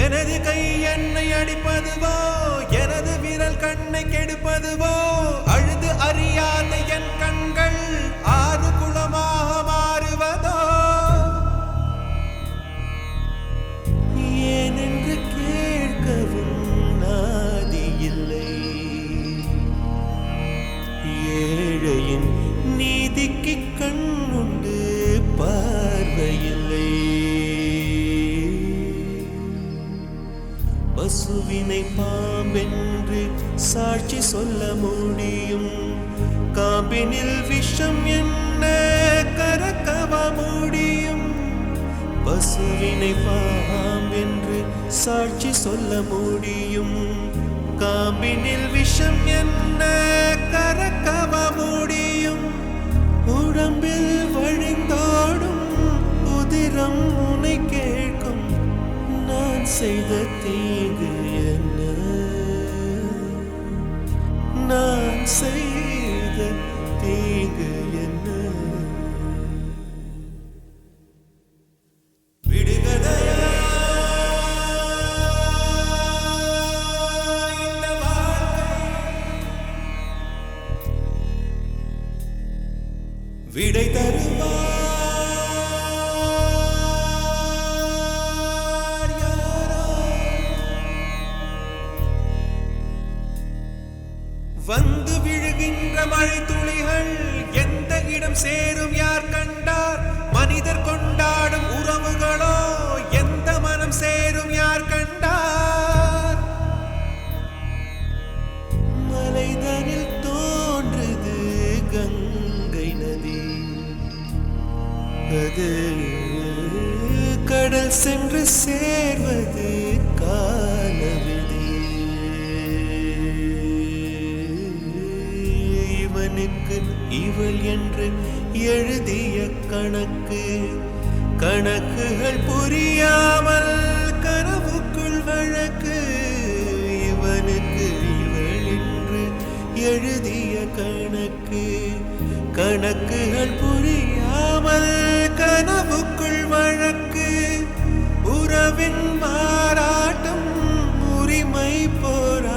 எனது கை என்னை அடிப்பதுவோ எனது விரல் கண்ணை கெடுப்பதுவோ அழுது அறியாத என் கண்கள் ஆறு குளமாக மாறுவதோ ஏனென்று கேட்கவும் நாதி இல்லை ஏழையின் நீதிக்கு கண்ணுண்டு பார்வையில்லை பசுவினை பாம்பென்று சாட்சி சொல்ல முடியும் காம்பினில் விஷம் என்ன கறக்கவ முடியும் பசுவினை பாம்பென்று சாட்சி சொல்ல முடியும் காம்பினில் விஷம் என்ன கறக்கவ முடியும் உடம்பில் வழிந்தோடும் உதிரம் உனை கேட்கும் நான் செய்த தீங்கு என்ன நான் செய்த தீங்கு என்ன விடுகதையா இந்த வாழ்க்கை விடை தருவார் வந்து விழுகின்ற மழை துளிகள் எந்த இடம் சேரும் யார் கண்டார் மனிதர் கொண்டாடும் உறவுகளோ எந்த மனம் சேரும் யார் கண்டார் மலைதனில் தோன்றுது கங்கை நதி அது கடல் சென்று சேர்வது காலவிதி இவனுக்கு இவள் என்று எழுதிய கணக்கு கணக்குகள் புரியாமல் கனவுக்குள் வழக்கு இவனுக்கு இவள் என்று எழுதிய கணக்கு கணக்குகள் புரியாமல் கனவுக்குள் வழக்கு உறவின் மாறாட்டம் உரிமை போரா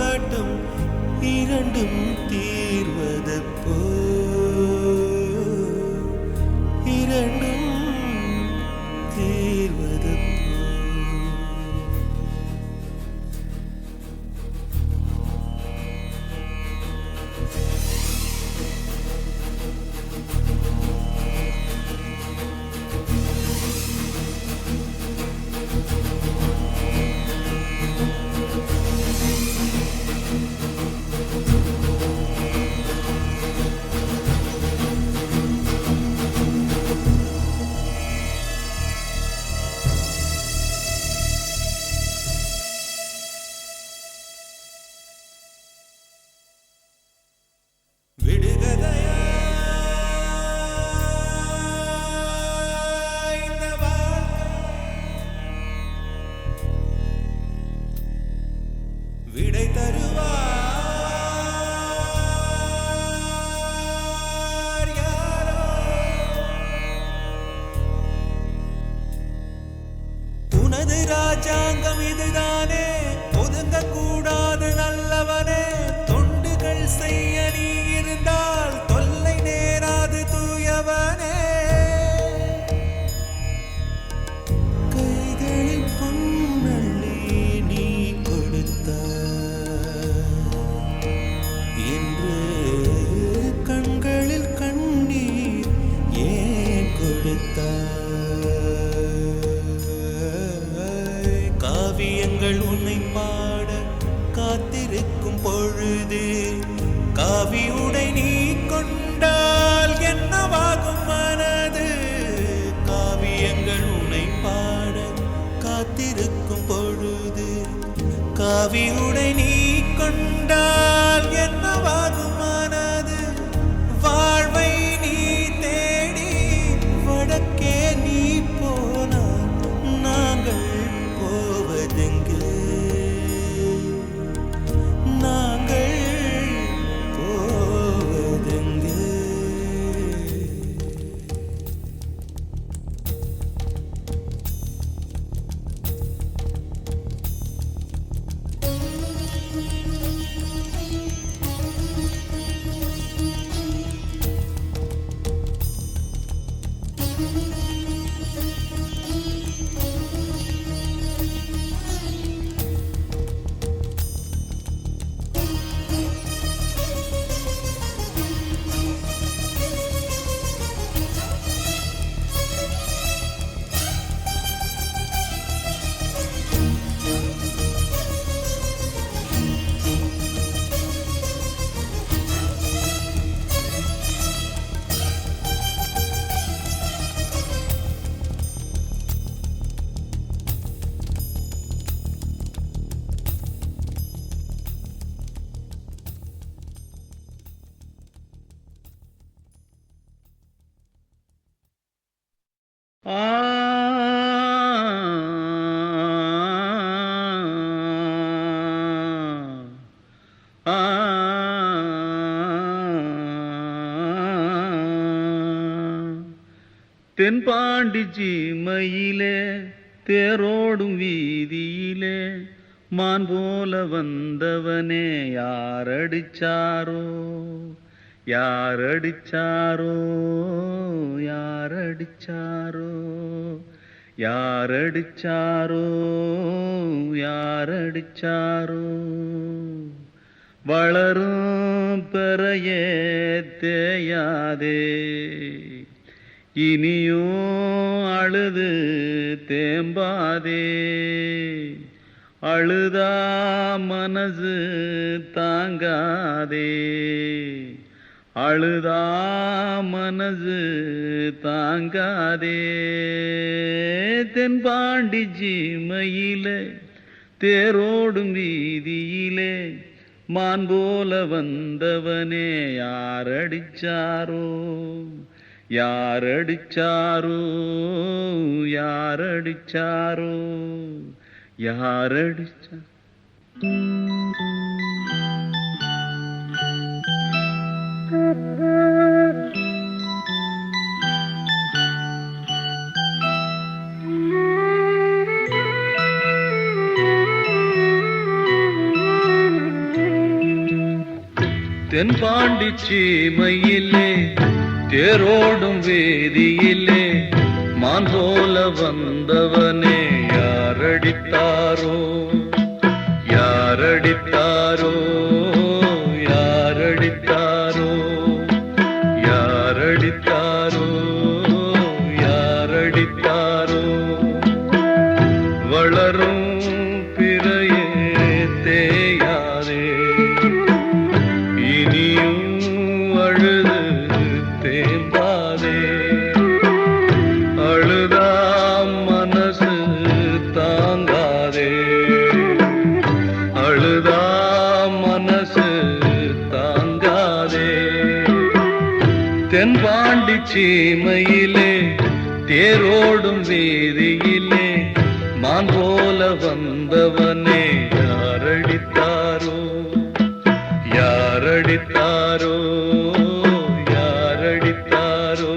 உனது ராஜாங்கம் இதுதானே, ஒதுங்க கூடாது நல்லவனே. தொண்டுகள் செய்ய நீ இருந்தால் தொல்லை நேராது தூயவனே. கைகளில் பொன்னள்ளி நீ கொடுத்த என்று கண்களில் கண்ணீர் ஏன் கொடுத்தாய்? காவியங்கள் உன்னை பாட காத்திருக்கும் பொழுது காவியுடை நீ கொண்டால் என்னவாகும் மனது? காவியங்கள் உன்னை பாட காத்திருக்கும் பொழுது காவியுடை நீ கொண்டால் என்னவாகும் மனது? வாழ்வை நீ தேடி வடக்கே நீ போனால் நாங்கள் போவதெங்கு? நாங்கள் போவதெங்கு? தென்பாண்டி சீமையிலே தேரோடும் வீதியிலே மான் போல வந்தவனே யாரடிச்சாரோ யாரடிச்சாரோ யாரடிச்சாரோ யாரடிச்சாரோ யாரடிச்சாரோ வளரும் பெறையே தேயாதே இனியும் அழுது தேம்பாதே அழுதா மனசு தாங்காதே அழுதா மனசு தாங்காதே தென்பாண்டி சீமையிலே தேரோடும் வீதியிலே மான் போல வந்தவனே யாரடிச்சாரோ யாரடிச்சாரோ யாரடிச்சாரோ யாரடிச்சா தென்பாண்டி சீமையிலே தேரோடும் வேதியிலே மான் போல வந்தவனே யாரடித்தாரோ யாரடித்தாரோ யாரடித்தாரோ யாரடித்தாரோ யாரடித்தாரோ வளரும் பிறையே தேயாதே இனியும் அழுது தேம்பாதே அழுதா மனசு தாங்காதே அழுதா மனசு தாங்காதே தென்பாண்டி சீமையிலே தேரோடும் வீதியிலே மான் போல வந்தவனே யாரடித்தாரோ யாரடித்தாரோ யாரடித்தாரோ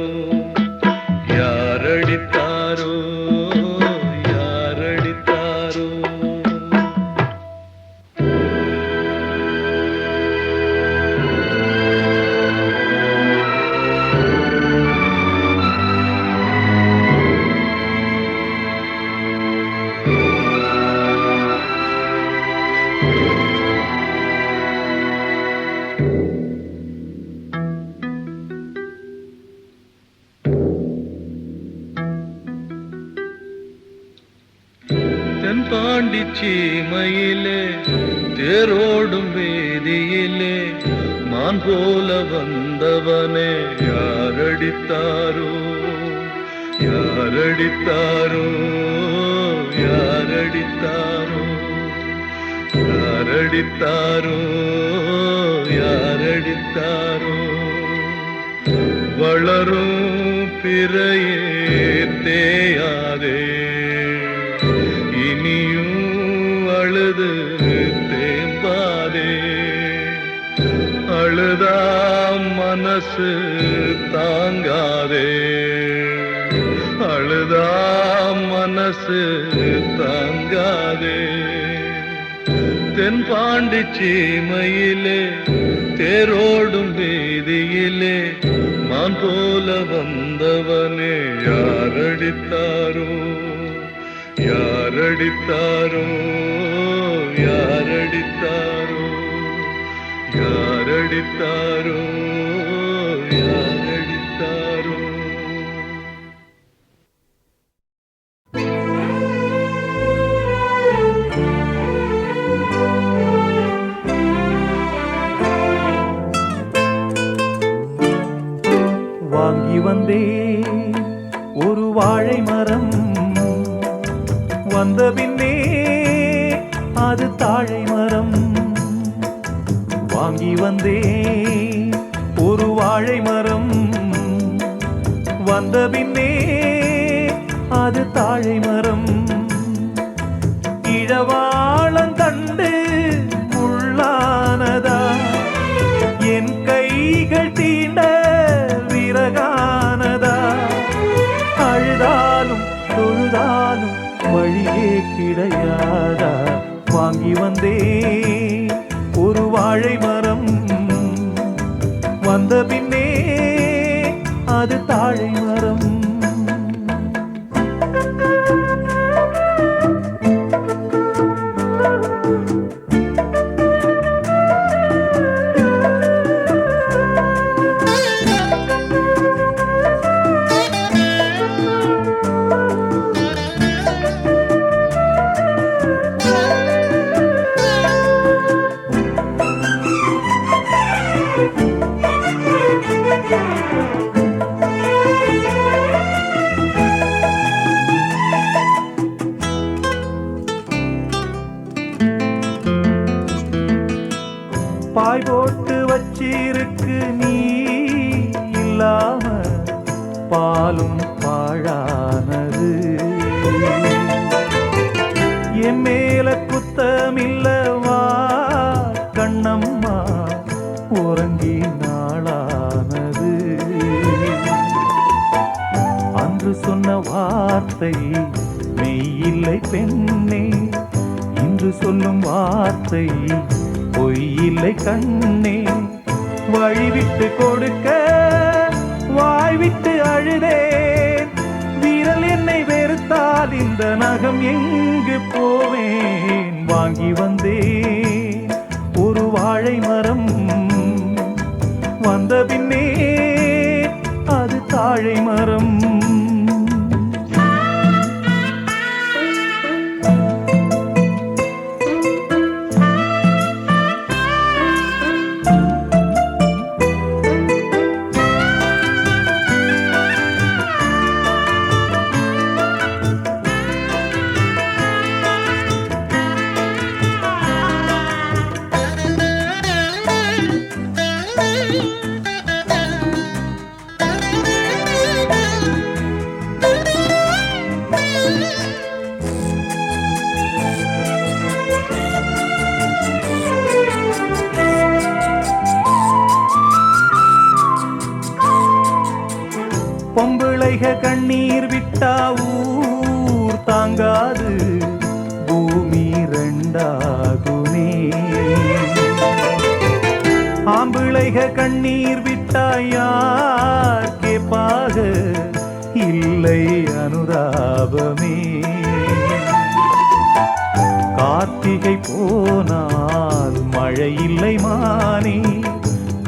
யாரடித்தாரோ யாரடி தென்பாண்டி சீமையிலே தேரோடும் வேதியிலே மான் போல வந்தவனே யாரடித்தாரோ யாரடித்தாரோ யாரடித்தாரோ யாரடித்தாரோ யாரடித்தாரோ வளரும் பிறையே தேயாதே இனியும் அழுது தேம்பாதே அழுதா மனசு தாங்காதே அழுதா மனசு தாங்காதே தென்பாண்டி சீமையிலே தேரோடும் வீதியிலே மான் போல வந்தவனே யாரடித்தாரோ யாரடித்தாரோ யாரடித்தாரோ யாரடித்தாரோ யாரடித்தாரோ வாங்கி வந்தே ஒரு வாழை மரம் வந்த பின்னே அது தாழை மரம் வாங்கி வந்தே ஒரு வாழை மரம் வந்த பின்னே அது தாழை மரம் இழவாளந்தண்டு முள்ளானதா என் கைகள் தீண்ட விறகானதா அழுதாலும் தொழுதாலும் வழியே கிடையாதா வாங்கி வந்தே ஒரு வாழை மரம் வந்த பின்னே அது தாழை மரம் பாய் போட்டு வச்சிருக்கு நீ இல்லாம பாலும் பாழானது என் மேல குத்தமில்லவா கண்ணம்மா உறங்கி நாளானது அன்று சொன்ன வார்த்தை மெய்யில்லை பெண்ணே இன்று சொல்லும் வார்த்தை பொய்யில்லை கண்ணே வழிவிட்டு கொடுக்க வாய்விட்டு அழுதேன் வீரல் என்னை வெறுத்தால் இந்த நகம் எங்கு போவேன் வாங்கி வந்தேன் ஒரு வாழை மரம் வந்த பின்னே அது தாழை மரம் பொம்பிளைக கண்ணீர் விட்டா ஊர் தாங்காது பூமி ரெண்டாகுமே ஆம்பிளைக கண்ணீர் விட்டா யார் கேப்பாக இல்லை அனுதாபமே கார்த்திகை போனால் மழை இல்லை மானே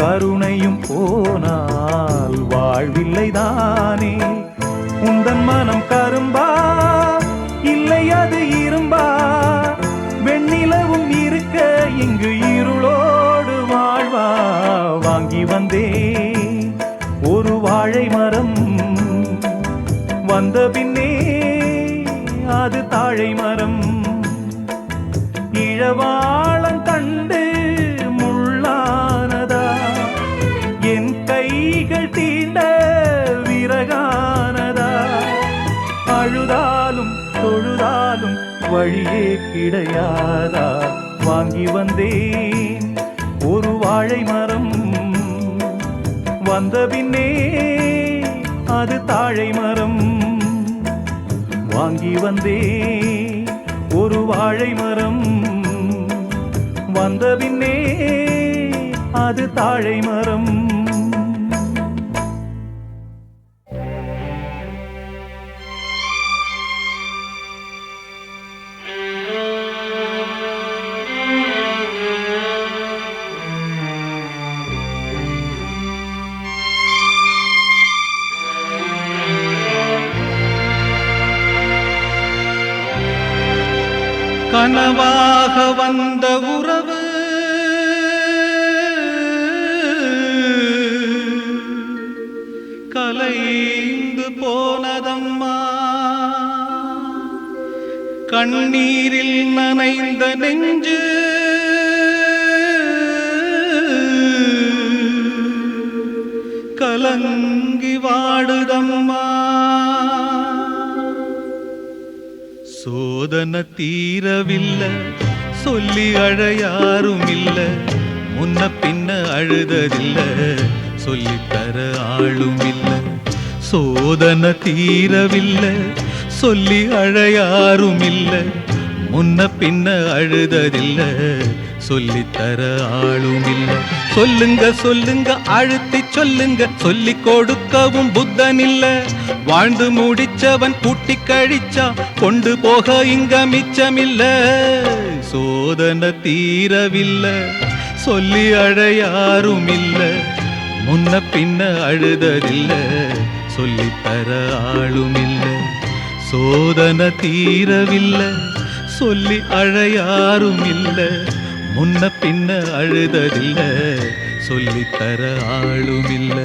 கருணையும் போனால் வாழ்வில்லை தானே உந்தன் மனம் கரும்பா இல்லை அது இரும்பா வந்த பின்னே அது தாழை மரம். இழவாளம் கண்டு முள்ளானதா, என் கைகள் தீண்ட விறகானதா. அழுதாலும் தொழுதாலும் வழியே கிடையாதா. வாங்கி வந்தேன் ஒரு வாழை மரம். வந்த பின்னே அது தாழை மரம். வாங்கி வந்தேன் ஒரு வாழை மரம். வந்த பின்னே அது தாழை மரம். கனவாக வந்த உறவு கலைந்து போனதம்மா. கண்ணீரில் நனைந்த நெஞ்சு கலங்கி வாடுதம்மா. சோதனை தீரவில்லை, சொல்லி அழ யாரும் இல்ல. முன்ன பின்ன அழுததில்ல, சொல்லித்தர ஆளும் இல்ல. சோதனை தீரவில்லை, சொல்லி அழ யாரும் இல்ல. முன்ன பின்ன அழுததில்ல, சொல்லித்தர ஆளும் இல்ல. சொல்லுங்க சொல்லுங்க அழுத்தி சொல்லுங்க, சொல்லிக் கொடுக்கவும் புத்தன் இல்ல. வாழ்ந்து முடிச்சவன் கூட்டி கழிச்சா கொண்டு போக இங்க மிச்சமில்ல. சோதனை தீரவில்லை, சொல்லி அழ யாரும் இல்ல. முன்ன பின்ன அழுததில்ல, சொல்லித்தர ஆளும் இல்ல. சோதனை தீரவில்லை, சொல்லி அழ யாரும் இல்ல. முன்ன பின்ன அழுததில்ல, சொல்லித்தர ஆளும் இல்ல.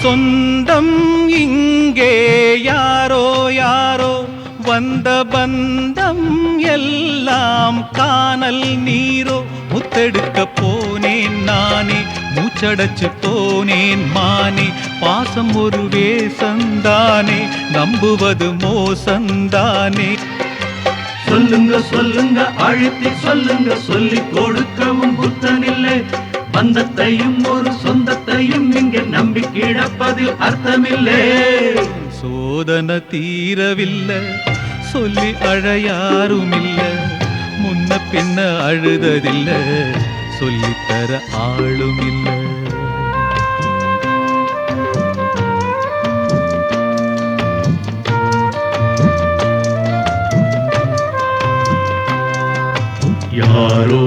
சொந்தம் இங்கே யாரோ யாரோ, வந்த பந்தம் எல்லாம் காணல் நீரோ. முத்தெடுக்க போனேன் நானே, மூச்சடைச்சு போனேன் மானே. பாசம் ஒரு வேசந்தானே, நம்புவது மோசந்தானே. சொல்லுங்க சொல்லுங்க அழுத்தி சொல்லுங்க, சொல்லிக் கொடுக்கவும் புத்தனில்லை. பந்தத்தையும் ஒரு சொந்தத்தையும் இங்கே நம்பி கிடப்பதில் அர்த்தமில்லை. சோதனை தீரவில்லை, சொல்லி அழ யாரும் இல்ல. முன்ன பின்ன அழுததில்ல, சொல்லித்தர ஆளும் இல்ல. யாரோ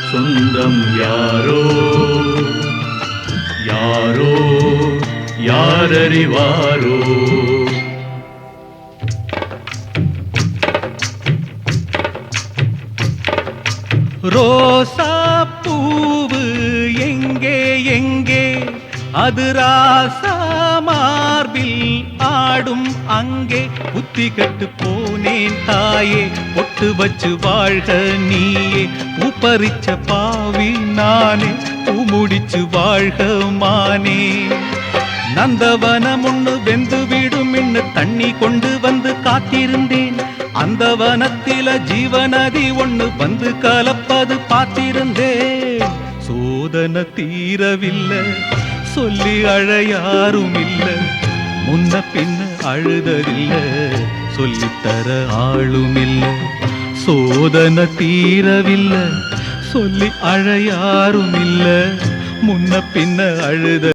சொந்தம் யாரோ யாரோ யாரறிவாரோ. ரோசா பூவு எங்கே எங்கே, அது ராசா மார்பில் ஆடும் அங்கே. புத்தி கட்டு போனேன் தாயே, பொட்டு வச்சு வாழ்க நீயே. பூப்பறிச்ச பாவி நானே, பூமுடிச்சு வாழ்க மானே. நந்தவனம் ஒண்ணு வெந்து விடும் இன்னு தண்ணி கொண்டு வந்து காத்திருந்தேன். அந்த வனத்தில ஜீவநதி ஒண்ணு வந்து கலப்பது பார்த்திருந்தேன். சோதனை தீரவில்லை, சொல்லி அழ யாரும் இல்ல. முன்ன பின்ன அழுததில்ல, சொல்லித்தர ஆளும் இல்ல. சோதனை தீரவில்லை, சொல்லி அழ யாரும் இல்ல. முன்ன பின்ன அழுத